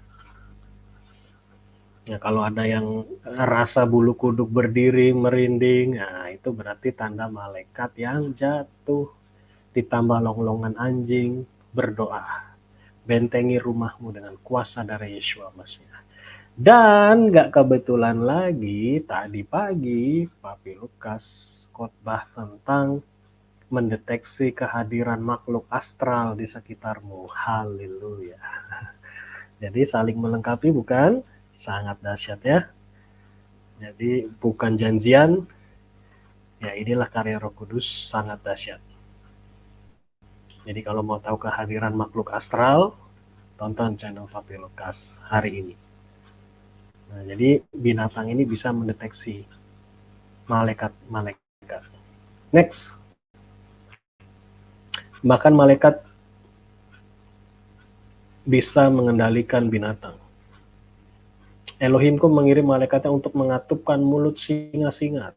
Ya kalau ada yang rasa bulu kuduk berdiri, merinding, nah itu berarti tanda malaikat yang jatuh. Ditambah longlongan anjing, berdoa. Bentengi rumahmu dengan kuasa darah Yeshua Masih. Dan gak kebetulan lagi, tadi pagi Papi Lukas khotbah tentang mendeteksi kehadiran makhluk astral di sekitarmu. Haleluya. Jadi saling melengkapi bukan? Sangat dahsyat ya. Jadi bukan janjian, ya inilah karya Roh Kudus, sangat dahsyat. Jadi kalau mau tahu kehadiran makhluk astral, tonton channel Papi Lukas hari ini. Nah, jadi binatang ini bisa mendeteksi malaikat-malaikat. Next. Bahkan malaikat bisa mengendalikan binatang. Elohimku mengirim malaikatnya untuk mengatupkan mulut singa-singa.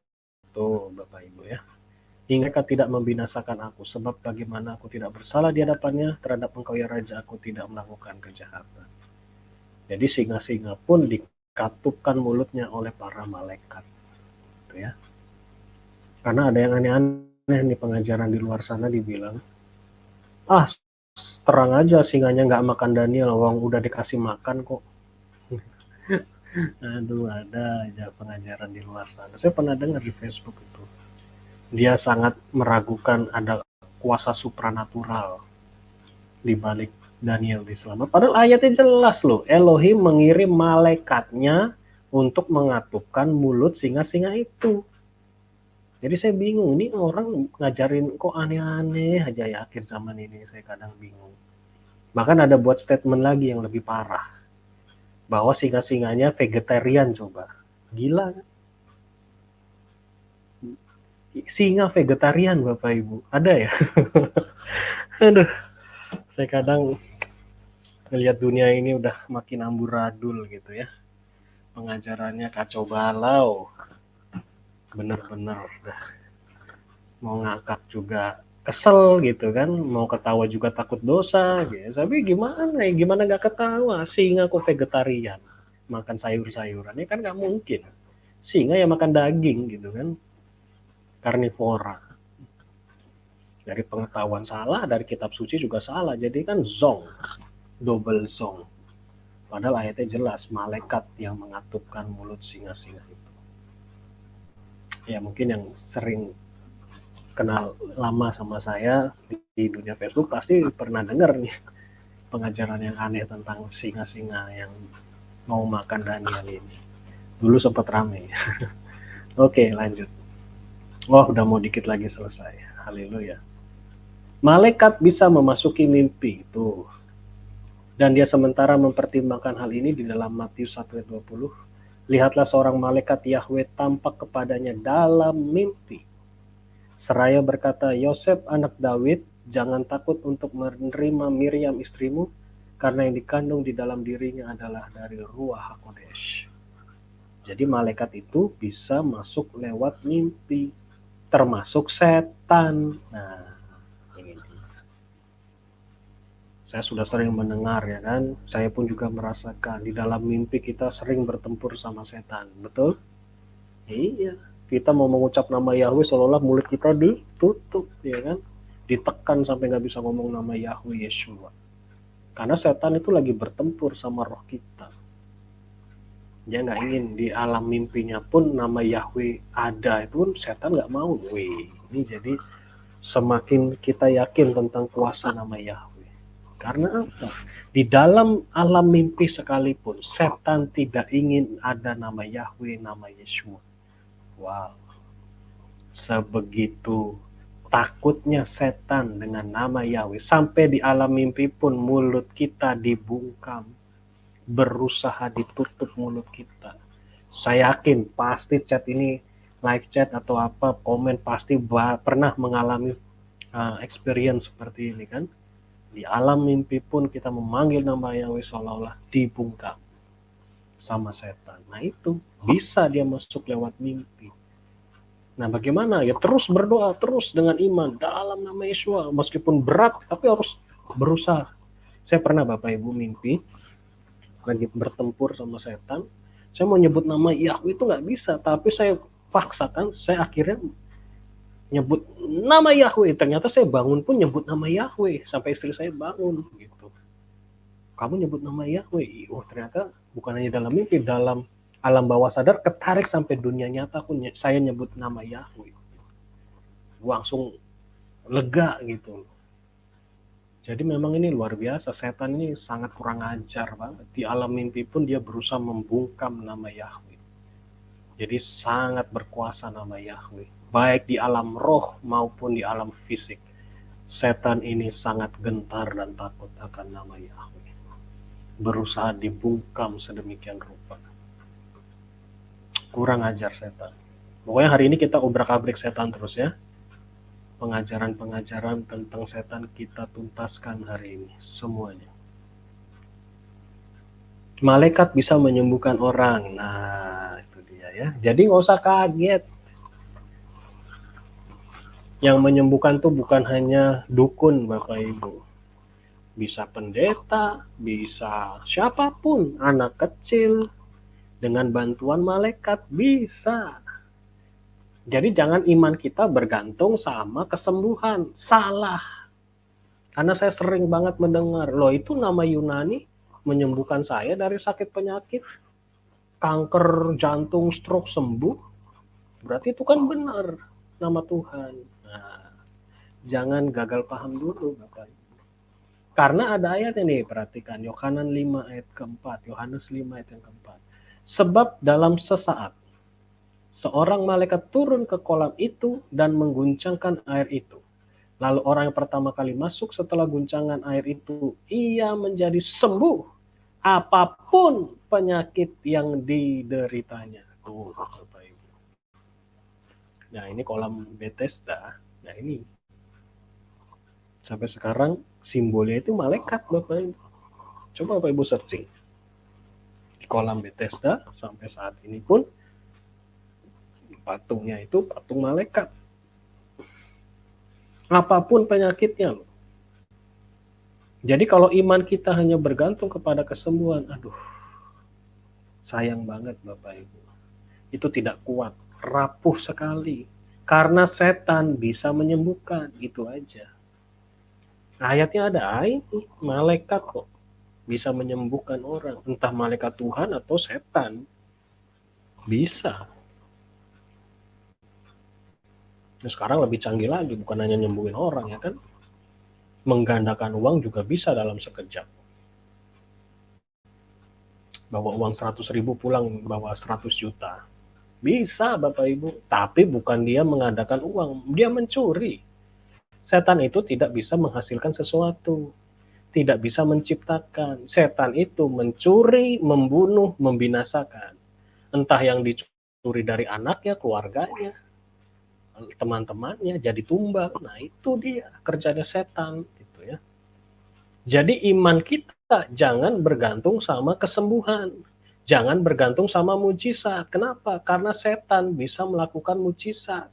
Tuh Bapak Ibu ya. hingga mereka tidak membinasakan aku, sebab bagaimana aku tidak bersalah di hadapannya, terhadap engkau ya Raja aku tidak melakukan kejahatan. Jadi singa-singa pun dikatupkan mulutnya oleh para malaikat, gitu ya. Karena ada yang aneh-aneh nih, pengajaran di luar sana dibilang, terang aja singanya nggak makan Daniel, wong udah dikasih makan kok. Aduh, ada aja pengajaran di luar sana. Saya pernah dengar di Facebook itu. Dia sangat meragukan ada kuasa supranatural di balik Daniel diselamatkan. Padahal ayatnya jelas loh. Elohim mengirim malaikatnya untuk mengatupkan mulut singa-singa itu. Jadi saya bingung, ini orang ngajarin kok aneh-aneh aja ya akhir zaman ini, saya kadang bingung. Bahkan ada buat statement lagi yang lebih parah, bahwa singa-singanya vegetarian coba. Gila kan? Singa vegetarian Bapak Ibu, ada ya? Aduh, saya kadang ngelihat dunia ini udah makin amburadul gitu ya. Pengajarannya kacau balau, bener-bener dah. Mau ngakak juga kesel gitu kan, mau ketawa juga takut dosa gitu. Tapi gimana nggak ketawa, singa kok vegetarian, makan sayur-sayuran, ya kan nggak mungkin. Singa ya makan daging gitu kan, karnivora. Dari pengetahuan salah, dari kitab suci juga salah, jadi kan zong, double zong. Padahal ayatnya jelas, malaikat yang mengatupkan mulut singa-singa itu. Ya mungkin yang sering kenal lama sama saya di dunia Facebook pasti pernah dengar nih pengajaran yang aneh tentang singa-singa yang mau makan Daniel ini. Dulu sempat rame. Oke, lanjut. Wah, udah mau dikit lagi selesai. Haleluya. Malaikat bisa memasuki mimpi itu. Dan dia sementara mempertimbangkan hal ini di dalam Matius 1 ayat 20. Lihatlah seorang malaikat Yahweh tampak kepadanya dalam mimpi. Seraya berkata, Yosef anak Daud, jangan takut untuk menerima Miriam istrimu, karena yang dikandung di dalam dirinya adalah dari Ruach HaKodesh. Jadi malaikat itu bisa masuk lewat mimpi, termasuk setan. Nah, ini saya sudah sering mendengar ya kan, saya pun juga merasakan di dalam mimpi kita sering bertempur sama setan, betul? Iya, kita mau mengucap nama Yahweh seolah-olah mulut kita ditutup, ya kan? Ditekan sampai nggak bisa ngomong nama Yahweh Yeshua. Karena setan itu lagi bertempur sama roh kita. Dia nggak ingin di alam mimpinya pun nama Yahweh ada, itu pun setan nggak mau. Ini jadi semakin kita yakin tentang kuasa nama Yahweh. Karena apa? Di dalam alam mimpi sekalipun, setan tidak ingin ada nama Yahweh, nama Yeshua. Wow, sebegitu takutnya setan dengan nama Yahweh. Sampai di alam mimpi pun mulut kita dibungkam, berusaha ditutup mulut kita. Saya yakin pasti chat ini, like chat atau apa, komen pasti pernah mengalami experience seperti ini kan. Di alam mimpi pun kita memanggil nama Yahweh seolah-olah dibungkam sama setan. Nah itu bisa dia masuk lewat mimpi. Nah bagaimana? Ya terus berdoa, terus dengan iman dalam nama Yeshua. Meskipun berat, tapi harus berusaha. Saya pernah Bapak Ibu mimpi, lagi bertempur sama setan. Saya mau nyebut nama Yahweh itu nggak bisa, tapi saya paksakan, saya akhirnya nyebut nama Yahweh. Ternyata saya bangun pun nyebut nama Yahweh. Sampai istri saya bangun gitu. Kamu nyebut nama Yahweh? Oh ternyata bukan hanya dalam mimpi, dalam alam bawah sadar ketarik sampai dunia nyata pun saya nyebut nama Yahweh. Langsung lega gitu. Jadi memang ini luar biasa, setan ini sangat kurang ajar banget. Di alam mimpi pun dia berusaha membungkam nama Yahweh. Jadi sangat berkuasa nama Yahweh. Baik di alam roh maupun di alam fisik. Setan ini sangat gentar dan takut akan nama Yahweh. Berusaha dibungkam sedemikian rupa. Kurang ajar setan. Pokoknya hari ini kita obrak-abrik setan terus ya. Pengajaran-pengajaran tentang setan kita tuntaskan hari ini semuanya. Malaikat bisa menyembuhkan orang. Nah, itu dia ya. Jadi nggak usah kaget. Yang menyembuhkan tuh bukan hanya dukun, Bapak Ibu. Bisa pendeta, bisa siapapun, anak kecil, dengan bantuan malaikat, bisa. Jadi jangan iman kita bergantung sama kesembuhan. Salah. Karena saya sering banget mendengar, loh itu nama Yunani menyembuhkan saya dari sakit penyakit, kanker jantung, stroke sembuh. Berarti itu kan benar nama Tuhan. Nah, jangan gagal paham dulu, Bapak. Karena ada ayatnya nih, perhatikan. Yohanes 5 ayat keempat. Yohanes 5 ayat yang keempat. Sebab dalam sesaat, seorang malaikat turun ke kolam itu dan mengguncangkan air itu. Lalu orang yang pertama kali masuk setelah guncangan air itu, ia menjadi sembuh apapun penyakit yang dideritanya. Tuh, Bapak Ibu. Nah, ini kolam Bethesda. Nah, ini sampai sekarang simbolnya itu malaikat, Bapak Ibu. Coba Bapak Ibu searching. Di kolam Bethesda sampai saat ini pun patungnya itu patung malaikat. Apapun penyakitnya loh. Jadi kalau iman kita hanya bergantung kepada kesembuhan, aduh, sayang banget Bapak Ibu. Itu tidak kuat, rapuh sekali. Karena setan bisa menyembuhkan, itu aja. Ayatnya ada, ini malaikat kok bisa menyembuhkan orang. Entah malaikat Tuhan atau setan. Bisa. Nah, sekarang lebih canggih lagi, bukan hanya nyembuhin orang ya kan. Menggandakan uang juga bisa dalam sekejap. Bawa uang 100.000 pulang bawa 100 juta. Bisa Bapak Ibu, tapi bukan dia mengadakan uang, dia mencuri. Setan itu tidak bisa menghasilkan sesuatu, tidak bisa menciptakan. Setan itu mencuri, membunuh, membinasakan. Entah yang dicuri dari anaknya, keluarganya, teman-temannya, jadi tumbal. Nah itu dia kerjanya setan gitu ya. Jadi iman kita jangan bergantung sama kesembuhan. Jangan bergantung sama mujizat. Kenapa? Karena setan bisa melakukan mujizat.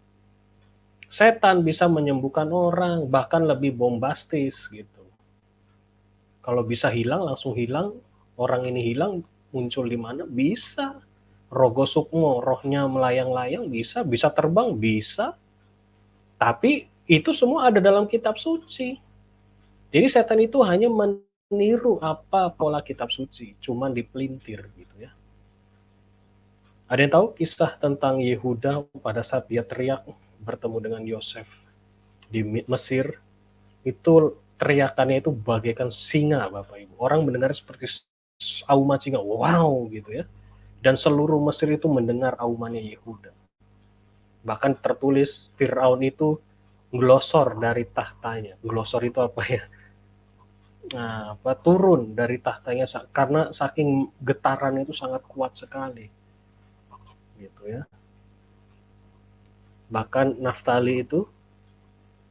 Setan bisa menyembuhkan orang, bahkan lebih bombastis gitu. Kalau bisa hilang, langsung hilang. Orang ini hilang, muncul di mana? Bisa. Rogo Sukmo, rohnya melayang-layang, bisa terbang, bisa. Tapi itu semua ada dalam kitab suci. Jadi setan itu hanya meniru apa pola kitab suci, cuman dipelintir gitu ya. Ada yang tahu kisah tentang Yehuda pada saat dia teriak bertemu dengan Yosef di Mesir? Itu teriakannya itu bagaikan singa, Bapak Ibu. Orang mendengar seperti auman singa, wow gitu ya. Dan seluruh Mesir itu mendengar aumannya Yehuda. Bahkan tertulis Fir'aun itu glosor dari tahtanya. Glosor itu apa ya? Nah, turun dari tahtanya karena saking getarannya itu sangat kuat sekali. Gitu ya. Bahkan Naftali itu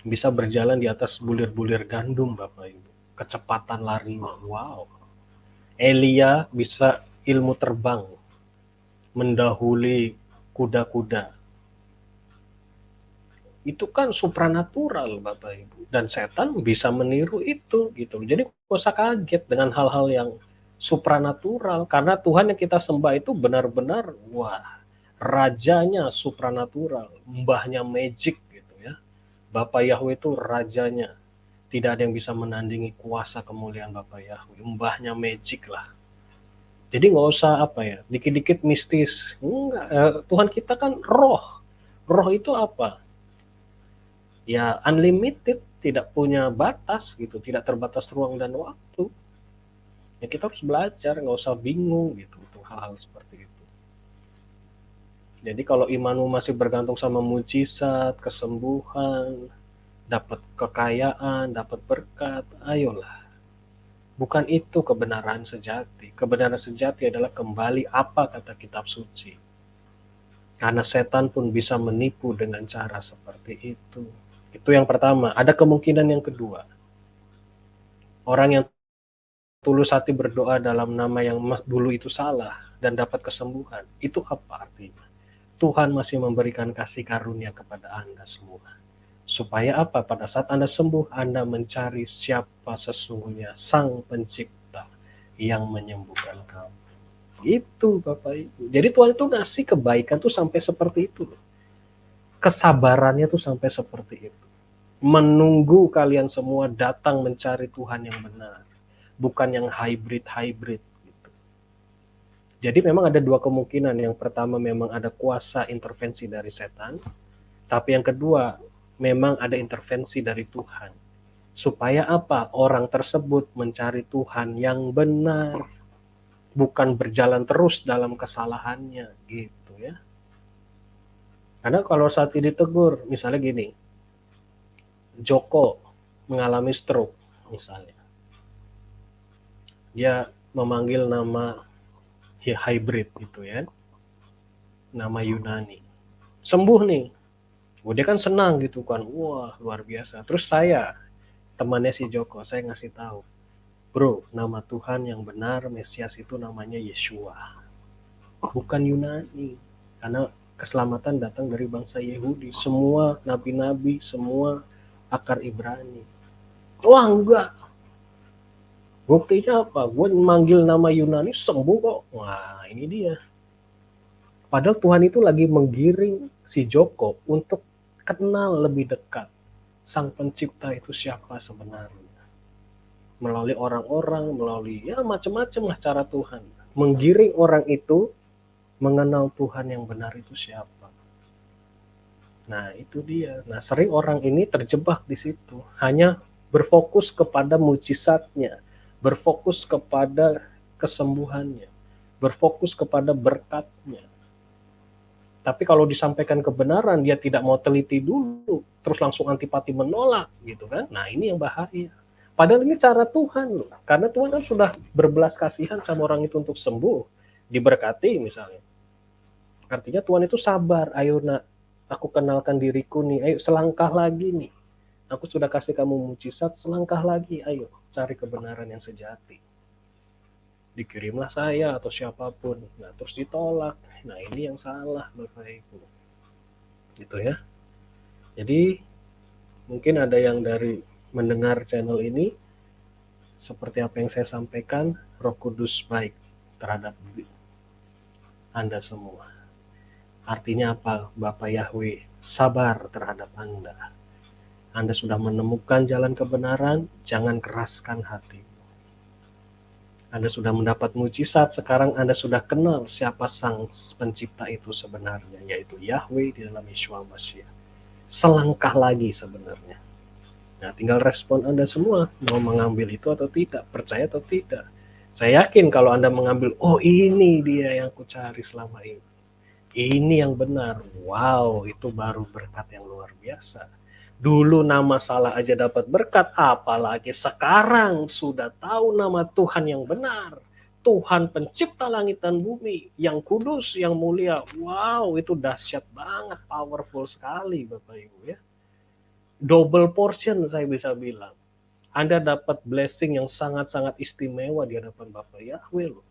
bisa berjalan di atas bulir-bulir gandum, Bapak Ibu. Kecepatan larinya, wow. Elia bisa ilmu terbang, mendahului kuda-kuda. Itu kan supranatural, Bapak Ibu. Dan setan bisa meniru itu gitu. Jadi gak usah kaget dengan hal-hal yang supranatural, karena Tuhan yang kita sembah itu benar-benar wah, rajanya supranatural, mbahnya magic gitu ya. Bapak Yahweh itu rajanya. Tidak ada yang bisa menandingi kuasa kemuliaan Bapak Yahweh. Mbahnya magic lah. Jadi nggak usah apa ya, dikit-dikit mistis. Enggak, Tuhan kita kan roh. Roh itu apa? Ya unlimited, tidak punya batas gitu, tidak terbatas ruang dan waktu. Ya kita harus belajar, nggak usah bingung gitu untuk hal-hal seperti itu. Jadi kalau imanmu masih bergantung sama mujizat, kesembuhan, dapat kekayaan, dapat berkat, ayolah. Bukan itu kebenaran sejati. Kebenaran sejati adalah kembali apa kata kitab suci. Karena setan pun bisa menipu dengan cara seperti itu. Itu yang pertama. Ada kemungkinan yang kedua. Orang yang tulus hati berdoa dalam nama yang dulu itu salah dan dapat kesembuhan. Itu apa artinya? Tuhan masih memberikan kasih karunia kepada Anda semua. Supaya apa? Pada saat Anda sembuh, Anda mencari siapa sesungguhnya Sang Pencipta yang menyembuhkan kamu. Itu Bapak Ibu. Jadi Tuhan itu ngasih kebaikan tuh sampai seperti itu. Kesabarannya tuh sampai seperti itu. Menunggu kalian semua datang mencari Tuhan yang benar. Bukan yang hybrid-hybrid. Gitu. Jadi memang ada dua kemungkinan. Yang pertama memang ada kuasa intervensi dari setan. Tapi yang kedua, memang ada intervensi dari Tuhan. Supaya apa? Orang tersebut mencari Tuhan yang benar. Bukan berjalan terus dalam kesalahannya. Gitu ya. Karena kalau saat ini ditegur, misalnya gini, Joko mengalami stroke misalnya. Dia memanggil nama hybrid gitu ya. Nama Yunani. Sembuh nih. Dia kan senang gitu kan. Wah, luar biasa. Terus saya, temannya si Joko, saya ngasih tahu. Bro, nama Tuhan yang benar, Mesias itu namanya Yeshua. Bukan Yunani. Karena keselamatan datang dari bangsa Yahudi. Semua nabi-nabi, semua akar Ibrani. Wah, enggak. Buktinya apa? Gue manggil nama Yunani sembuh kok. Wah, ini dia. Padahal Tuhan itu lagi menggiring si Joko untuk kenal lebih dekat. Sang Pencipta itu siapa sebenarnya. Melalui orang-orang, melalui ya macam-macam lah cara Tuhan. Menggiring orang itu mengenal Tuhan yang benar itu siapa. Nah, itu dia. Nah, sering orang ini terjebak di situ. Hanya berfokus kepada mujizatnya, berfokus kepada kesembuhannya, berfokus kepada berkatnya. Tapi kalau disampaikan kebenaran, dia tidak mau teliti dulu, terus langsung antipati menolak, gitu kan? Nah, ini yang bahaya. Padahal ini cara Tuhan loh. Karena Tuhan kan sudah berbelas kasihan sama orang itu untuk sembuh, diberkati misalnya. Artinya Tuhan itu sabar. Ayo nak, aku kenalkan diriku nih. Ayo selangkah lagi nih. Aku sudah kasih kamu mujizat, selangkah lagi. Ayo cari kebenaran yang sejati. Dikirimlah saya atau siapapun. Nah, terus ditolak. Nah, ini yang salah Bapak Ibu. Gitu ya. Jadi mungkin ada yang dari mendengar channel ini seperti apa yang saya sampaikan, Roh Kudus baik terhadap Anda semua. Artinya apa? Bapak Yahweh sabar terhadap Anda. Anda sudah menemukan jalan kebenaran, jangan keraskan hati. Anda sudah mendapat mujizat, sekarang Anda sudah kenal siapa Sang Pencipta itu sebenarnya, yaitu Yahweh di dalam Yeshua Mashiach. Selangkah lagi sebenarnya. Nah, tinggal respon Anda semua, mau mengambil itu atau tidak, percaya atau tidak. Saya yakin kalau Anda mengambil, oh ini dia yang aku cari selama ini. Ini yang benar. Wow, itu baru berkat yang luar biasa. Dulu nama salah aja dapat berkat, apalagi sekarang sudah tahu nama Tuhan yang benar. Tuhan pencipta langit dan bumi, yang kudus, yang mulia. Wow, itu dahsyat banget, powerful sekali Bapak Ibu ya. Double portion saya bisa bilang. Anda dapat blessing yang sangat-sangat istimewa di hadapan Bapak Yahweh loh.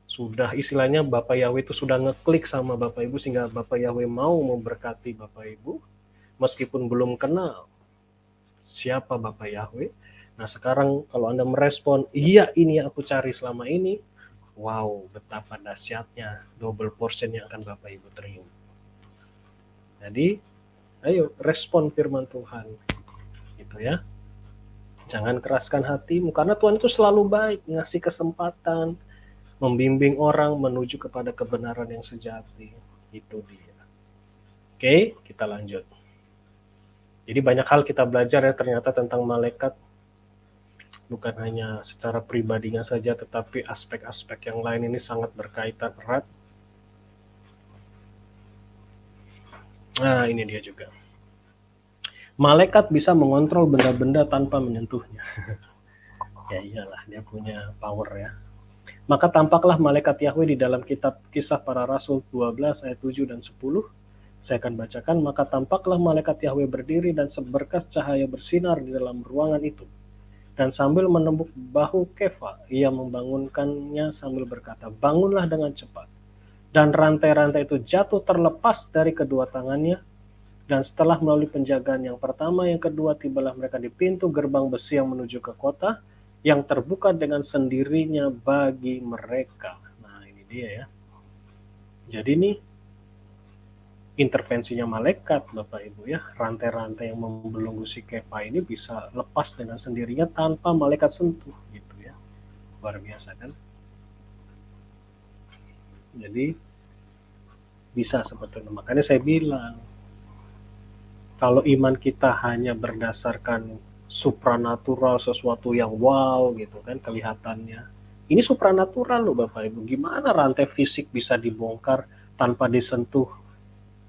Sudah istilahnya Bapak Yahweh itu sudah ngeklik sama Bapak Ibu sehingga Bapak Yahweh mau memberkati Bapak Ibu meskipun belum kenal siapa Bapak Yahweh. Nah, sekarang kalau Anda merespon, iya ini yang aku cari selama ini, wow, betapa dahsyatnya double portion yang akan Bapak Ibu terima. Jadi, ayo respon firman Tuhan. Gitu ya. Jangan keraskan hatimu karena Tuhan itu selalu baik, ngasih kesempatan, membimbing orang menuju kepada kebenaran yang sejati. Itu dia. Oke, kita lanjut. Jadi banyak hal kita belajar ya ternyata tentang malaikat. Bukan hanya secara pribadinya saja, tetapi aspek-aspek yang lain ini sangat berkaitan erat. Nah, ini dia juga. Malaikat bisa mengontrol benda-benda tanpa menyentuhnya. Ya iyalah, dia punya power ya. Maka tampaklah malaikat Yahweh di dalam kitab Kisah Para Rasul 12 ayat 7 dan 10. Saya akan bacakan. Maka tampaklah malaikat Yahweh berdiri dan seberkas cahaya bersinar di dalam ruangan itu. Dan sambil menembuk bahu Kefa, ia membangunkannya sambil berkata, bangunlah dengan cepat. Dan rantai-rantai itu jatuh terlepas dari kedua tangannya. Dan setelah melalui penjagaan yang pertama, yang kedua, tibalah mereka di pintu gerbang besi yang menuju ke kota, yang terbuka dengan sendirinya bagi mereka. Nah, ini dia ya. Jadi ini intervensinya malaikat, Bapak Ibu ya. Rantai-rantai yang membelenggu si Kefa ini bisa lepas dengan sendirinya tanpa malaikat sentuh gitu ya. Luar biasa kan? Jadi bisa sebetulnya. Makanya saya bilang, kalau iman kita hanya berdasarkan supranatural, sesuatu yang wow gitu kan kelihatannya. Ini supranatural loh Bapak Ibu. Gimana rantai fisik bisa dibongkar tanpa disentuh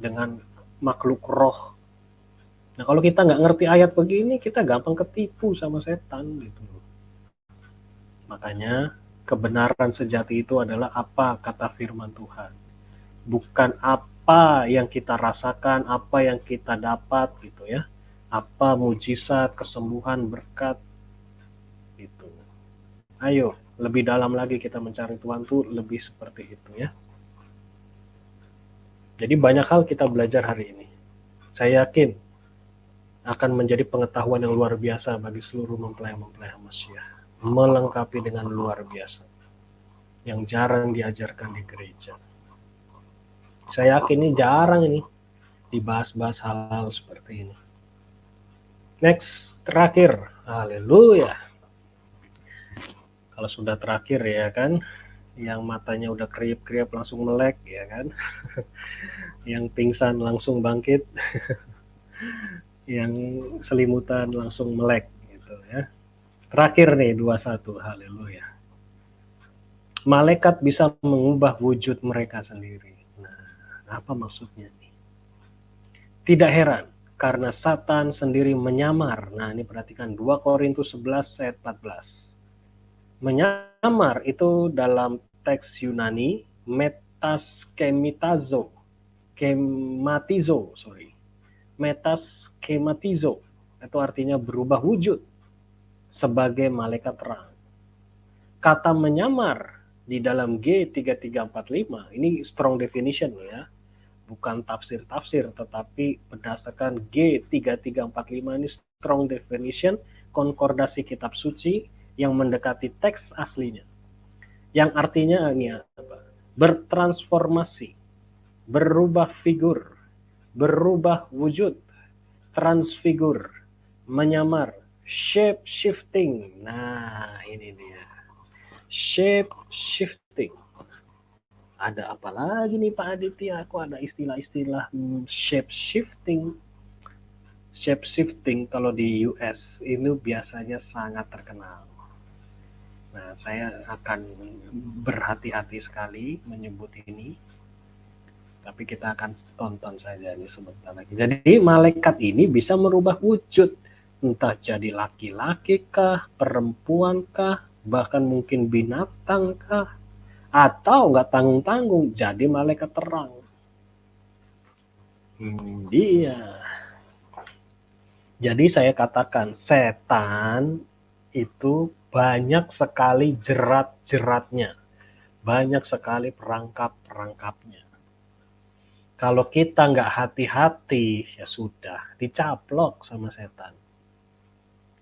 dengan makhluk roh? Nah kalau kita nggak ngerti ayat begini, kita gampang ketipu sama setan gitu. Makanya kebenaran sejati itu adalah apa kata firman Tuhan. Bukan apa yang kita rasakan, apa yang kita dapat gitu ya. Apa mujizat, kesembuhan, berkat gitu. Ayo, lebih dalam lagi kita mencari Tuhan tuh lebih seperti itu ya. Jadi banyak hal kita belajar hari ini. Saya yakin akan menjadi pengetahuan yang luar biasa bagi seluruh mempelai-mempelai Mesias. Melengkapi dengan luar biasa. Yang jarang diajarkan di gereja. Saya yakin ini jarang ini dibahas-bahas hal-hal seperti ini. Next, terakhir. Haleluya. Kalau sudah terakhir ya kan, yang matanya udah kriip-kriip langsung melek ya kan. Yang pingsan langsung bangkit. Yang selimutan langsung melek gitu ya. Terakhir nih 21. Haleluya. Malaikat bisa mengubah wujud mereka sendiri. Nah, apa maksudnya nih? Tidak heran karena Satan sendiri menyamar. Nah, ini perhatikan 2 Korintus 11 ayat 14. Menyamar itu dalam teks Yunani metaskematizo. Metaskematizo itu artinya berubah wujud sebagai malaikat terang. Kata menyamar di dalam G3345 ini strong definition ya. Bukan tafsir-tafsir, tetapi berdasarkan G3345 ini strong definition, konkordasi kitab suci yang mendekati teks aslinya. Yang artinya ini apa? Bertransformasi, berubah figur, berubah wujud, transfigur, menyamar, shape shifting. Nah, ini dia. Shape shifting. Ada apa lagi nih Pak Aditya? Aku ada istilah-istilah shape shifting. Shape shifting kalau di US ini biasanya sangat terkenal. Nah, saya akan berhati-hati sekali menyebut ini. Tapi kita akan tonton saja ini sebentar lagi. Jadi malaikat ini bisa merubah wujud. Entah jadi laki-laki kah, perempuan kah, bahkan mungkin binatang kah, atau nggak tanggung-tanggung jadi malaikat terang. Dia. Jadi saya katakan setan itu banyak sekali jerat-jeratnya, banyak sekali perangkap-perangkapnya. Kalau kita nggak hati-hati, ya sudah dicaplok sama setan.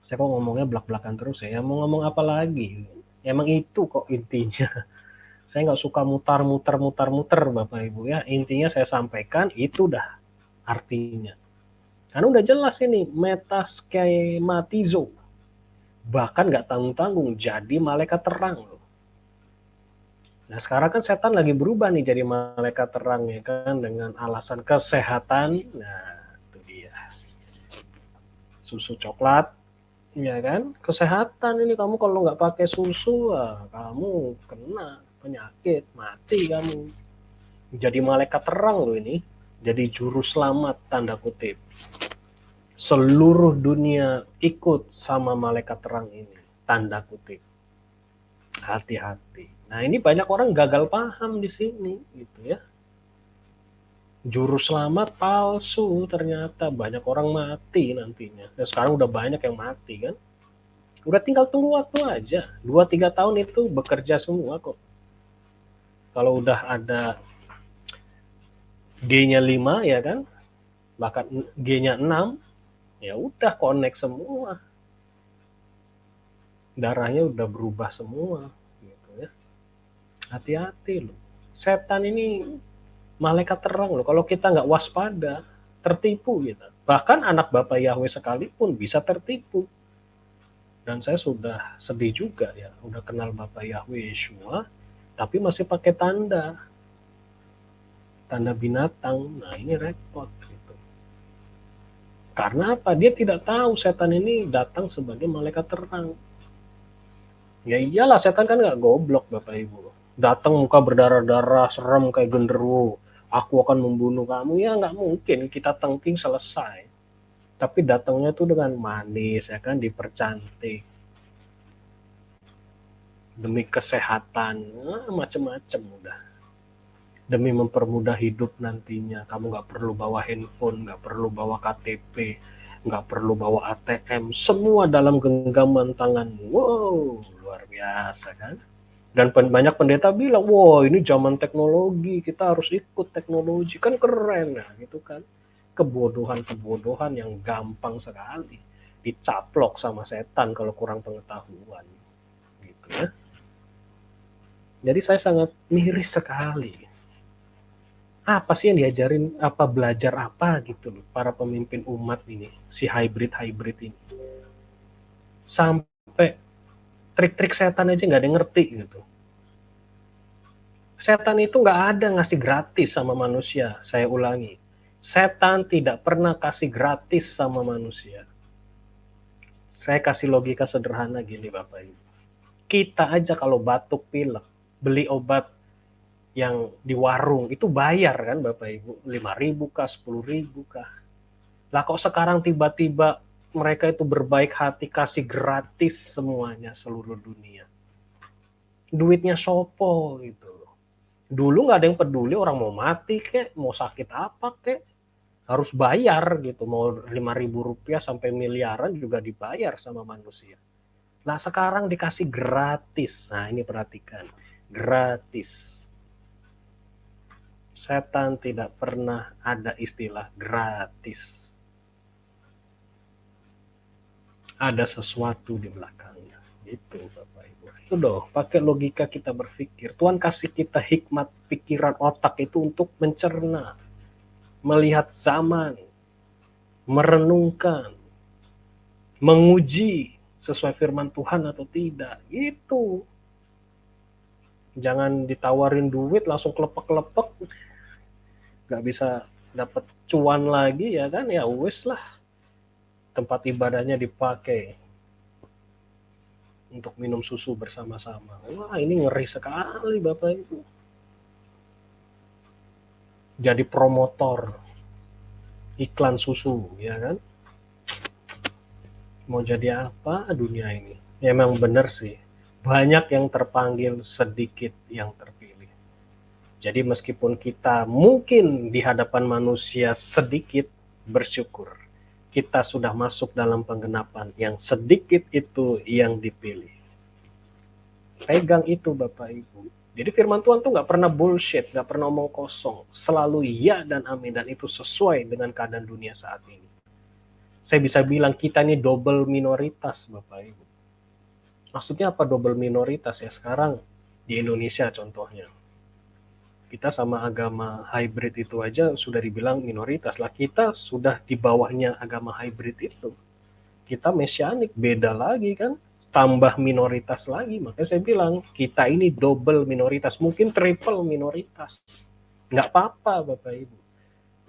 Saya kok ngomongnya belak-belakan terus ya, mau ngomong apa lagi? Emang itu kok intinya. Saya nggak suka mutar-muter Bapak Ibu ya. Intinya saya sampaikan itu dah artinya. Karena udah jelas ini metaskematizo. Bahkan nggak tanggung-tanggung jadi malaikat terang loh. Nah sekarang kan setan lagi berubah nih jadi malaikat terang ya kan dengan alasan kesehatan. Nah itu dia. Susu coklat ya kan, kesehatan ini kamu kalau nggak pakai susu, kamu kena penyakit, mati kamu. Jadi malaikat terang loh ini, jadi juru selamat tanda kutip. Seluruh dunia ikut sama malaikat terang ini, tanda kutip. Hati-hati. Nah ini banyak orang gagal paham di sini, gitu ya. Juru selamat palsu ternyata, banyak orang mati nantinya. Dan sekarang udah banyak yang mati kan. Udah tinggal tunggu waktu aja. 2-3 tahun itu bekerja semua kok. Kalau udah ada G-nya 5 ya kan. bahkan G-nya 6, ya udah connect semua. Darahnya udah berubah semua gitu ya. Hati-hati loh. Setan ini malaikat terang loh. Kalau kita nggak waspada, tertipu kita. Bahkan anak Bapak Yahweh sekalipun bisa tertipu. Dan saya sudah sedih juga ya, udah kenal Bapak Yahweh Yeshua, tapi masih pakai tanda binatang. Nah ini repot gitu. Karena apa? Dia tidak tahu setan ini datang sebagai malaikat terang. Ya iyalah, setan kan nggak goblok Bapak Ibu. Datang muka berdarah-darah, serem kayak genderuwo. Aku akan membunuh kamu, ya nggak mungkin. Kita tengking selesai. Tapi datangnya tuh dengan manis, ya kan, dipercantik. Demi kesehatan, macem-macem udah. Demi mempermudah hidup nantinya. Kamu nggak perlu bawa handphone, nggak perlu bawa KTP, nggak perlu bawa ATM. Semua dalam genggaman tangan. Wow, luar biasa kan? Dan banyak pendeta bilang, wah ini zaman teknologi, kita harus ikut teknologi, kan keren ya gitu kan. Kebodohan-kebodohan yang gampang sekali dicaplok sama setan kalau kurang pengetahuan gitu ya. Jadi saya sangat miris sekali. Apa sih yang diajarin, apa belajar apa gitu loh para pemimpin umat ini, si hybrid ini. Sampai trik-trik setan aja nggak ada yang ngerti gitu. Setan itu nggak ada ngasih gratis sama manusia. Saya ulangi, setan tidak pernah kasih gratis sama manusia. Saya kasih logika sederhana gini Bapak Ibu. Kita aja kalau batuk pilek, beli obat yang di warung itu bayar kan Bapak Ibu, 5.000 kah, 10.000 kah. Lah kok sekarang tiba-tiba mereka itu berbaik hati kasih gratis semuanya seluruh dunia. Duitnya sopo gitu. Dulu nggak ada yang peduli orang mau mati kek, mau sakit apa kek, harus bayar gitu. Mau 5.000 rupiah sampai miliaran juga dibayar sama manusia. Nah sekarang dikasih gratis. Nah ini perhatikan, gratis. Setan tidak pernah ada istilah gratis. Ada sesuatu di belakangnya. Itu Bapak Ibu. Itu dong, pakai logika kita berpikir. Tuhan kasih kita hikmat pikiran otak itu untuk mencerna, melihat zaman, merenungkan, menguji sesuai firman Tuhan atau tidak. Itu. Jangan ditawarin duit langsung kelepek-kelepek. Gak bisa dapat cuan lagi ya kan, ya wes lah. Tempat ibadahnya dipakai untuk minum susu bersama-sama. Wah ini ngeri sekali Bapak Ibu. Jadi promotor iklan susu ya kan. Mau jadi apa dunia ini? Ya, memang benar sih. Banyak yang terpanggil, sedikit yang terpilih. Jadi meskipun kita mungkin di hadapan manusia sedikit, bersyukur. Kita sudah masuk dalam penggenapan, yang sedikit itu yang dipilih. Pegang itu Bapak Ibu. Jadi firman Tuhan tuh nggak pernah bullshit, nggak pernah omong kosong. Selalu ya dan amin, dan itu sesuai dengan keadaan dunia saat ini. Saya bisa bilang kita ini double minoritas Bapak Ibu. Maksudnya apa double minoritas ya? Sekarang di Indonesia contohnya. Kita sama agama hybrid itu aja sudah dibilang minoritas lah. Kita sudah di bawahnya agama hybrid itu. Kita mesianik, beda lagi kan. Tambah minoritas lagi. Makanya saya bilang kita ini double minoritas. Mungkin triple minoritas. Nggak apa-apa Bapak Ibu.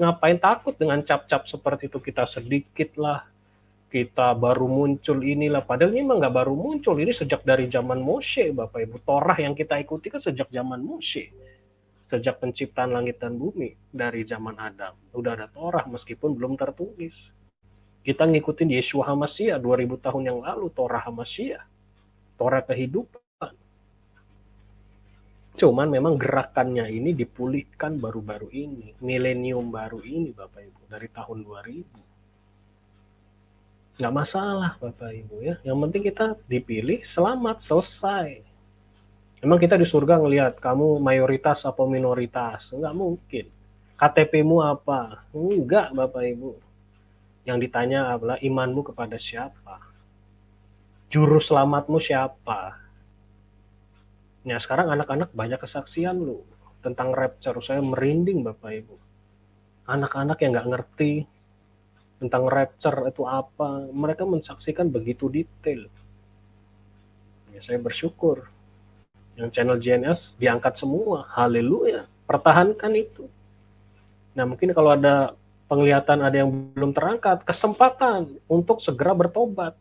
Ngapain takut dengan cap-cap seperti itu? Kita sedikit lah. Kita baru muncul inilah. Padahal ini memang nggak baru muncul. Ini sejak dari zaman Moshe Bapak Ibu. Torah yang kita ikuti kan sejak zaman Moshe. Sejak penciptaan langit dan bumi, dari zaman Adam. Udah ada Torah meskipun belum tertulis. Kita ngikutin Yeshua HaMashiach 2000 tahun yang lalu, Torah HaMashiach. Torah kehidupan. Cuman memang gerakannya ini dipulihkan baru-baru ini. Milenium baru ini Bapak Ibu. Dari tahun 2000. Nggak masalah Bapak Ibu ya. Yang penting kita dipilih, selamat, selesai. Emang kita di surga ngelihat kamu mayoritas atau minoritas? Nggak mungkin. KTP-mu apa? Enggak, Bapak Ibu. Yang ditanya adalah imanmu kepada siapa? Juru selamatmu siapa? Nah, sekarang anak-anak banyak kesaksian lu tentang rapture. Saya merinding, Bapak Ibu. Anak-anak yang nggak ngerti tentang rapture itu apa, mereka mensaksikan begitu detail. Ya, saya bersyukur yang channel JNS diangkat semua. Haleluya. Pertahankan itu. Nah, mungkin kalau ada penglihatan ada yang belum terangkat, kesempatan untuk segera bertobat.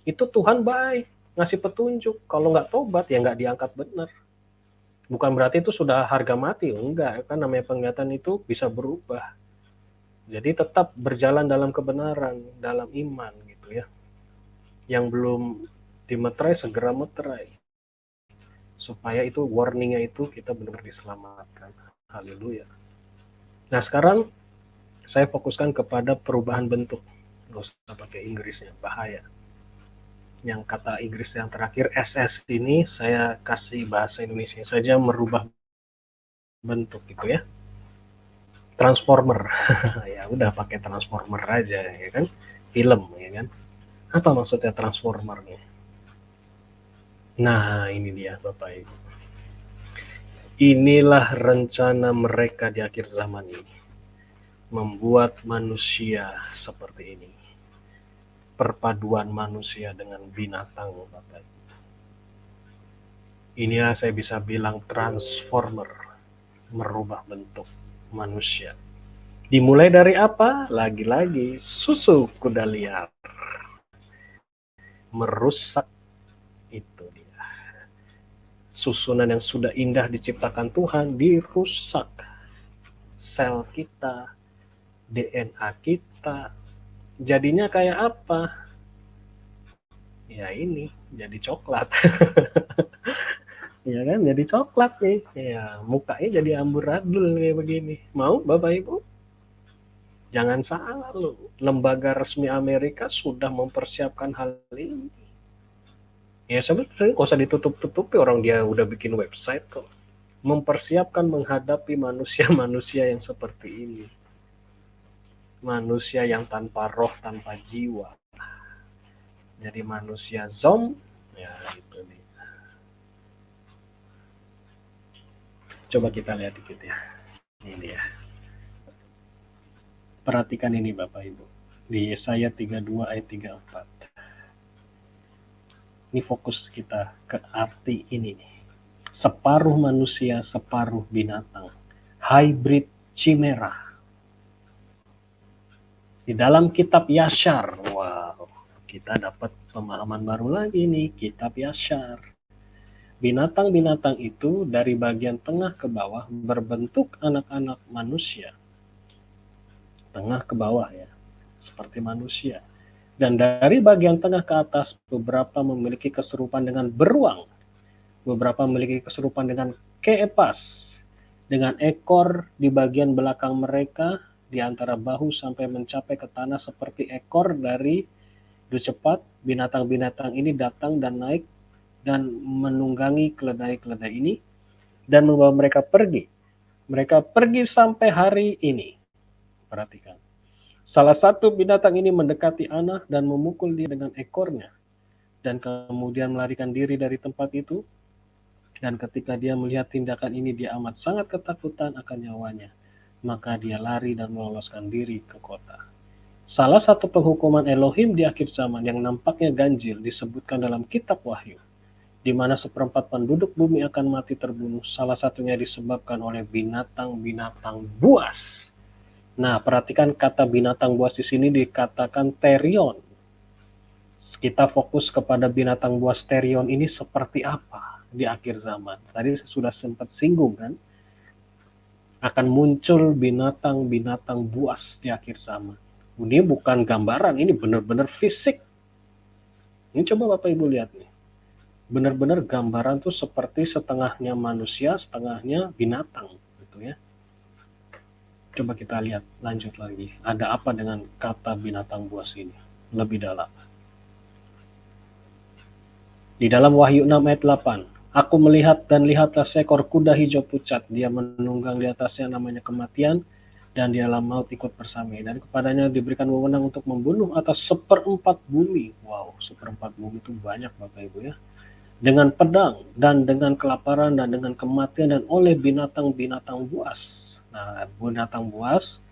Itu Tuhan baik, ngasih petunjuk. Kalau nggak tobat, ya nggak diangkat benar. Bukan berarti itu sudah harga mati, enggak. Kan namanya penglihatan itu bisa berubah. Jadi tetap berjalan dalam kebenaran, dalam iman gitu ya. Yang belum dimeterai, segera meterai. Supaya itu warningnya itu kita benar-benar diselamatkan. Haleluya. Nah sekarang saya fokuskan kepada perubahan bentuk. Nggak usah pakai Inggrisnya, bahaya. Yang kata Inggris yang terakhir SS ini saya kasih bahasa Indonesia saja, merubah bentuk gitu ya. Transformer. Ya udah pakai transformer aja ya kan. Film ya kan. Apa maksudnya transformer nih? Nah, ini dia Bapak Ibu. Inilah rencana mereka di akhir zaman ini. Membuat manusia seperti ini. Perpaduan manusia dengan binatang Bapak Ibu. Inilah saya bisa bilang transformer, merubah bentuk manusia. Dimulai dari apa? Lagi-lagi susu kuda liar. Merusak itu dia. Susunan yang sudah indah diciptakan Tuhan dirusak. Sel kita, DNA kita, jadinya kayak apa? Ya ini, jadi coklat. Ya kan, jadi coklat nih. Ya, mukanya jadi amburadul kayak begini. Mau Bapak Ibu? Jangan salah loh, lembaga resmi Amerika sudah mempersiapkan hal ini. Ya sebenarnya nggak usah ditutup-tutupi, orang dia udah bikin website kok. Mempersiapkan menghadapi manusia-manusia yang seperti ini. Manusia yang tanpa roh, tanpa jiwa. Jadi manusia zombie, ya itu nih. Coba kita lihat dikit ya. Ini dia. Perhatikan ini Bapak Ibu. Di Yesaya 32 ayat 34. Ini fokus kita ke arti ini nih. Separuh manusia, separuh binatang. Hybrid chimera. Di dalam kitab Yashar, wow, kita dapat pemahaman baru lagi nih, kitab Yashar. Binatang-binatang itu dari bagian tengah ke bawah berbentuk anak-anak manusia. Tengah ke bawah ya, seperti manusia. Dan dari bagian tengah ke atas, beberapa memiliki keserupan dengan beruang. Beberapa memiliki keserupan dengan keepas. Dengan ekor di bagian belakang mereka, di antara bahu sampai mencapai ke tanah seperti ekor dari du cepat. Binatang-binatang ini datang dan naik dan menunggangi keledai-keledai ini dan membawa mereka pergi. Mereka pergi sampai hari ini. Perhatikan. Salah satu binatang ini mendekati Ana dan memukul dia dengan ekornya. Dan kemudian melarikan diri dari tempat itu. Dan ketika dia melihat tindakan ini, dia amat sangat ketakutan akan nyawanya. Maka dia lari dan meloloskan diri ke kota. Salah satu penghukuman Elohim di akhir zaman yang nampaknya ganjil disebutkan dalam kitab Wahyu. Di mana seperempat penduduk bumi akan mati terbunuh. Salah satunya disebabkan oleh binatang-binatang buas. Nah, perhatikan kata binatang buas di sini dikatakan terion. Kita fokus kepada binatang buas terion ini seperti apa di akhir zaman. Tadi sudah sempat singgung kan, akan muncul binatang-binatang buas di akhir zaman. Ini bukan gambaran, ini benar-benar fisik. Ini coba Bapak Ibu lihat nih. Benar-benar gambaran tuh seperti setengahnya manusia, setengahnya binatang gitu ya. Coba kita lihat lanjut lagi. Ada apa dengan kata binatang buas ini? Lebih dalam. Di dalam Wahyu 6 ayat 8. Aku melihat dan lihatlah seekor kuda hijau pucat. Dia menunggang di atasnya namanya kematian. dan di alam maut ikut bersama, dan kepadanya diberikan wewenang untuk membunuh atas seperempat bumi. Wow, seperempat bumi itu banyak Bapak Ibu ya. Dengan pedang dan dengan kelaparan dan dengan kematian dan oleh binatang-binatang buas. Nah, binatang buas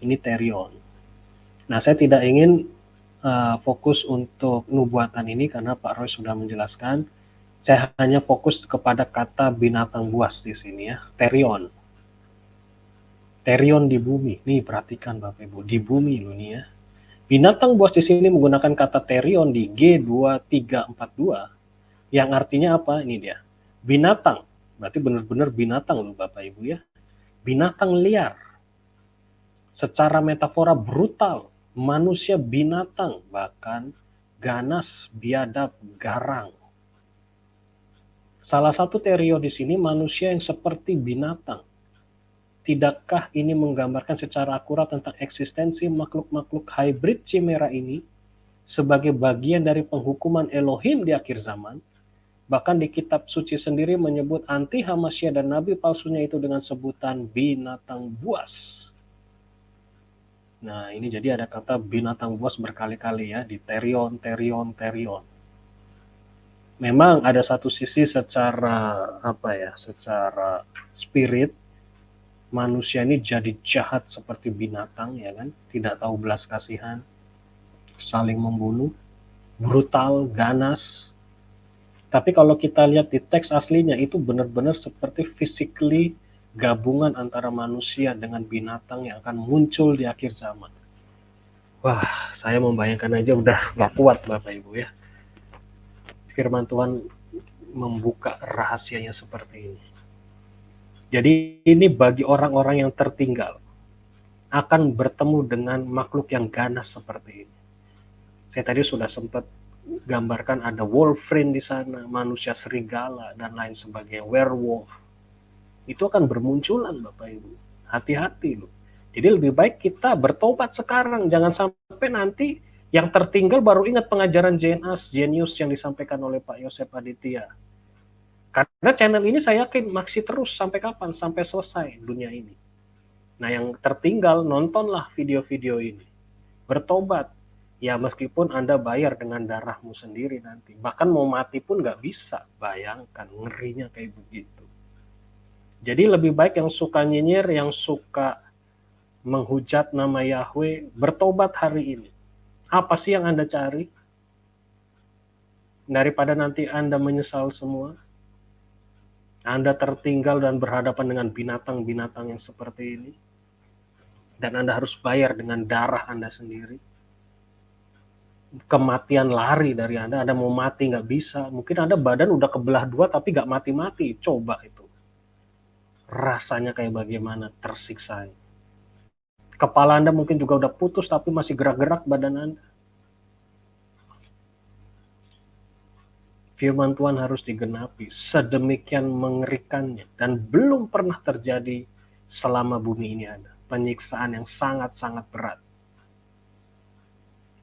ini Terion. Nah, saya tidak ingin fokus untuk nubuatan ini karena Pak Roy sudah menjelaskan. Saya hanya fokus kepada kata binatang buas di sini ya, Terion. Terion di bumi. Nih perhatikan Bapak Ibu, di bumi loh nih ya. Binatang buas di sini menggunakan kata terion di G2342 yang artinya apa? Ini dia. Binatang. Berarti benar-benar binatang loh Bapak Ibu ya. Binatang liar. Secara metafora brutal, manusia binatang, bahkan ganas, biadab, garang. Salah satu terion di sini manusia yang seperti binatang. Tidakkah ini menggambarkan secara akurat tentang eksistensi makhluk-makhluk hybrid chimera ini sebagai bagian dari penghukuman Elohim di akhir zaman? Bahkan di kitab suci sendiri menyebut anti-Hamasya dan nabi palsunya itu dengan sebutan binatang buas. Nah, ini jadi ada kata binatang buas berkali-kali ya di terion, terion, terion. Memang ada satu sisi secara secara spirit manusia ini jadi jahat seperti binatang ya kan, tidak tahu belas kasihan, saling membunuh, brutal, ganas. Tapi kalau kita lihat di teks aslinya itu benar-benar seperti physically gabungan antara manusia dengan binatang yang akan muncul di akhir zaman. Wah, saya membayangkan aja udah gak kuat Bapak Ibu ya. Firman Tuhan membuka rahasianya seperti ini. Jadi ini bagi orang-orang yang tertinggal akan bertemu dengan makhluk yang ganas seperti ini. Saya tadi sudah sempat gambarkan ada wolverine di sana, manusia serigala dan lain sebagainya, werewolf. Itu akan bermunculan Bapak Ibu. Hati-hati loh. Jadi lebih baik kita bertobat sekarang, jangan sampai nanti yang tertinggal baru ingat pengajaran JNAS, Genius yang disampaikan oleh Pak Yosef Aditya. Karena channel ini saya yakin masih terus sampai kapan? Sampai selesai dunia ini. Nah yang tertinggal nontonlah video-video ini. Bertobat. Ya meskipun Anda bayar dengan darahmu sendiri nanti. Bahkan mau mati pun nggak bisa. Bayangkan ngerinya kayak begitu. Jadi lebih baik yang suka nyinyir, yang suka menghujat nama Yahweh, bertobat hari ini. Apa sih yang Anda cari? Daripada nanti Anda menyesal semua. Anda tertinggal dan berhadapan dengan binatang-binatang yang seperti ini. Dan Anda harus bayar dengan darah Anda sendiri. Kematian lari dari Anda mau mati nggak bisa. Mungkin Anda badan udah kebelah dua tapi nggak mati-mati. Coba itu. Rasanya kayak bagaimana tersiksa. Kepala Anda mungkin juga udah putus tapi masih gerak-gerak badan Anda. Firman Tuhan harus digenapi, sedemikian mengerikannya, dan belum pernah terjadi selama bumi ini ada. Penyiksaan yang sangat-sangat berat.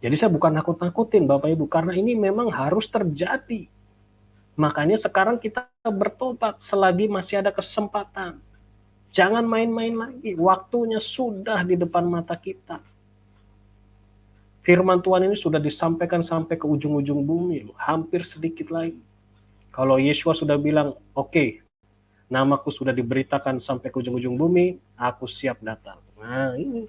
Jadi saya bukan nakut-nakutin Bapak Ibu, karena ini memang harus terjadi. Makanya sekarang kita bertobat selagi masih ada kesempatan. Jangan main-main lagi, waktunya sudah di depan mata kita. Firman Tuhan ini sudah disampaikan sampai ke ujung-ujung bumi, hampir sedikit lagi. Kalau Yesua sudah bilang, oke, namaku sudah diberitakan sampai ke ujung-ujung bumi, aku siap datang. Nah ini,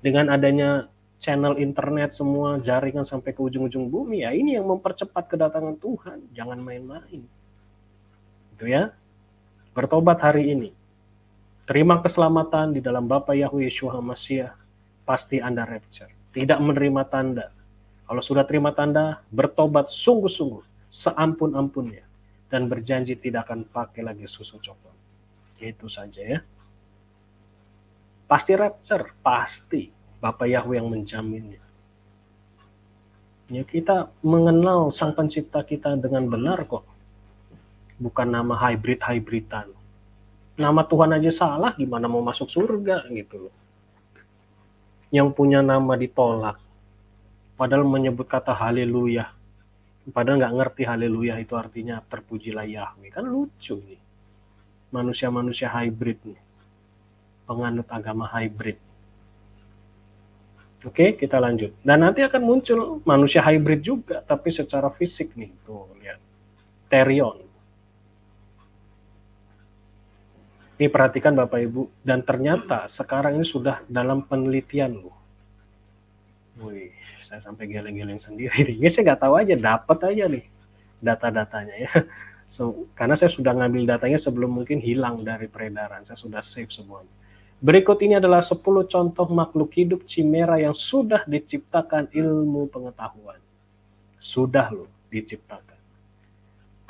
dengan adanya channel internet semua, jaringan sampai ke ujung-ujung bumi, ya ini yang mempercepat kedatangan Tuhan. Jangan main-main. Gitu ya. Bertobat hari ini. Terima keselamatan di dalam Bapa Yahweh Yeshua HaMashiach, pasti Anda rapture. Tidak menerima tanda. Kalau sudah terima tanda, bertobat sungguh-sungguh, seampun-ampunnya, dan berjanji tidak akan pakai lagi susu coklat. Itu saja ya. Pasti rapture, pasti. Bapak Yahweh yang menjaminnya. Ya kita mengenal Sang Pencipta kita dengan benar kok. Bukan nama hybrid-hybridan. Nama Tuhan aja salah, gimana mau masuk surga gitu loh. Yang punya nama ditolak. Padahal menyebut kata haleluya. Padahal nggak ngerti haleluya itu artinya terpujilah Yahweh. Kan lucu nih. Manusia-manusia hybrid nih. penganut agama hybrid. Oke, kita lanjut. Dan nanti akan muncul manusia hybrid juga, tapi secara fisik nih. Tuh, lihat. Therion. Ini perhatikan Bapak Ibu. Dan ternyata sekarang ini sudah dalam penelitian loh. Wih, saya sampai geleng-geleng sendiri. Ini saya nggak tahu aja, dapat aja nih data-datanya ya. So, karena saya sudah ngambil datanya sebelum mungkin hilang dari peredaran. Saya sudah save semuanya. Berikut ini adalah 10 contoh makhluk hidup chimera yang sudah diciptakan ilmu pengetahuan. Sudah loh diciptakan.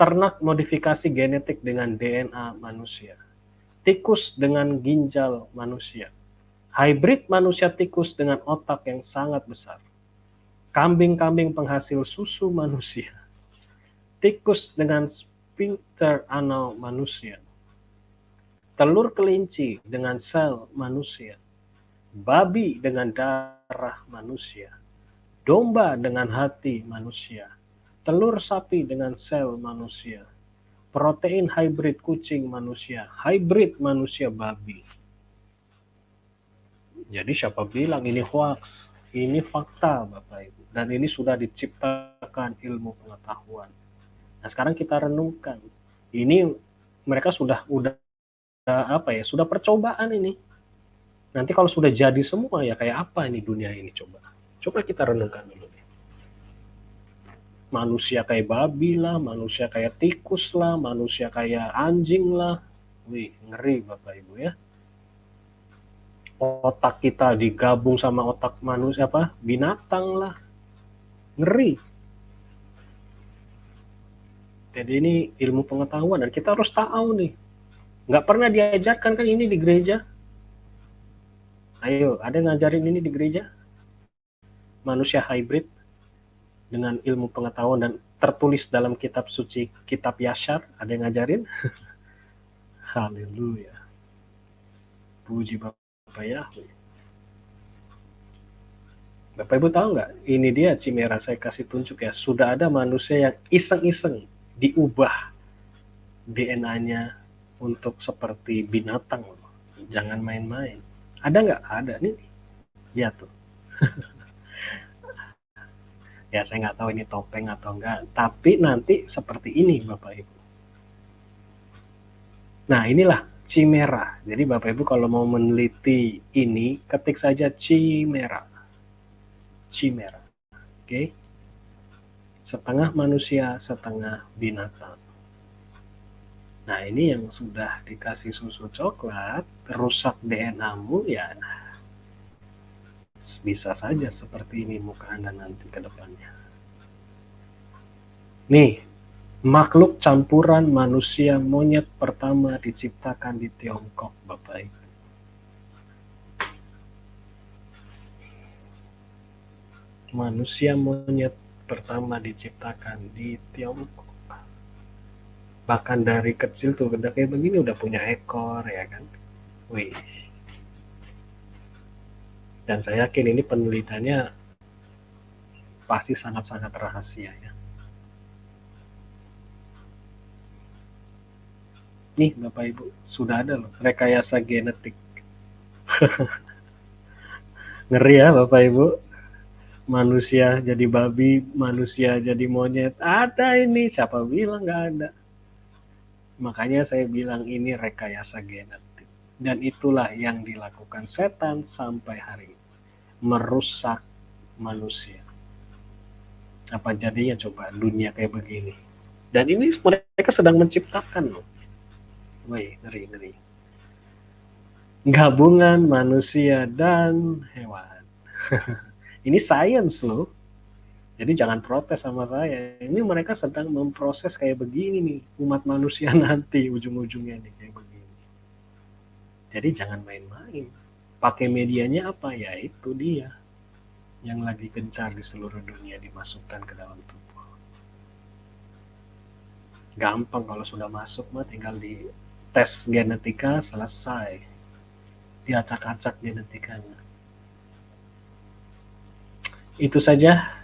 Ternak modifikasi genetik dengan DNA manusia. Tikus dengan ginjal manusia. Hybrid manusia tikus dengan otak yang sangat besar. Kambing-kambing penghasil susu manusia. Tikus dengan sphincter anal manusia. Telur kelinci dengan sel manusia, babi dengan darah manusia, domba dengan hati manusia, telur sapi dengan sel manusia, protein hybrid kucing manusia, hybrid manusia babi. Jadi siapa bilang ini hoax? Ini fakta Bapak Ibu. Dan ini sudah diciptakan ilmu pengetahuan. Nah sekarang kita renungkan. Ini mereka sudah sudah percobaan ini. Nanti kalau sudah jadi semua ya kayak apa ini dunia ini coba. Coba kita renungkan dulu nih. Manusia kayak babi lah, manusia kayak tikus lah, manusia kayak anjing lah. Wih, ngeri Bapak Ibu ya. Otak kita digabung sama otak manusia binatang lah. Ngeri. Jadi ini ilmu pengetahuan dan kita harus tahu nih. Nggak pernah diajarkan kan ini di gereja? Ayo, ada yang ngajarin ini di gereja? Manusia hybrid dengan ilmu pengetahuan dan tertulis dalam kitab suci, kitab Yashar, ada yang ngajarin? Haleluya. Puji Bapak Yahweh. Bapak Ibu tahu nggak? Ini dia chimera, saya kasih tunjuk ya. Sudah ada manusia yang iseng-iseng diubah DNA-nya untuk seperti binatang. Jangan main-main. Ada nggak? Ada nih. Ya tuh. Ya saya nggak tahu ini topeng atau enggak. Tapi nanti seperti ini Bapak Ibu. Nah inilah chimera. Jadi Bapak Ibu kalau mau meneliti ini, ketik saja chimera. Chimera. Oke. Setengah manusia, setengah binatang. Nah ini yang sudah dikasih susu coklat, rusak DNA-mu ya bisa saja seperti ini muka Anda nanti ke depannya. Nih, makhluk campuran manusia monyet pertama diciptakan di Tiongkok, Bapak Ibu. Manusia monyet pertama diciptakan di Tiongkok. Bahkan dari kecil tuh udah kayak begini udah punya ekor ya kan. Wih. Dan saya yakin ini penelitiannya pasti sangat-sangat rahasia ya. Nih Bapak Ibu, sudah ada loh rekayasa genetik. Ngeri ya Bapak Ibu. Manusia jadi babi, manusia jadi monyet. Ada ini, siapa bilang nggak ada? Makanya saya bilang ini rekayasa genetik. Dan itulah yang dilakukan setan sampai hari ini. Merusak manusia. Apa jadinya coba dunia kayak begini. Dan ini mereka sedang menciptakan loh. Wih, ngeri. Gabungan manusia dan hewan. Ini sains loh. Jadi jangan protes sama saya. Ini mereka sedang memproses kayak begini nih. Umat manusia nanti ujung-ujungnya nih kayak begini. Jadi jangan main-main. Pakai medianya apa? Ya itu dia. Yang lagi gencar di seluruh dunia dimasukkan ke dalam tubuh. Gampang kalau sudah masuk mah tinggal di tes genetika selesai. Diacak-acak genetikanya. Itu saja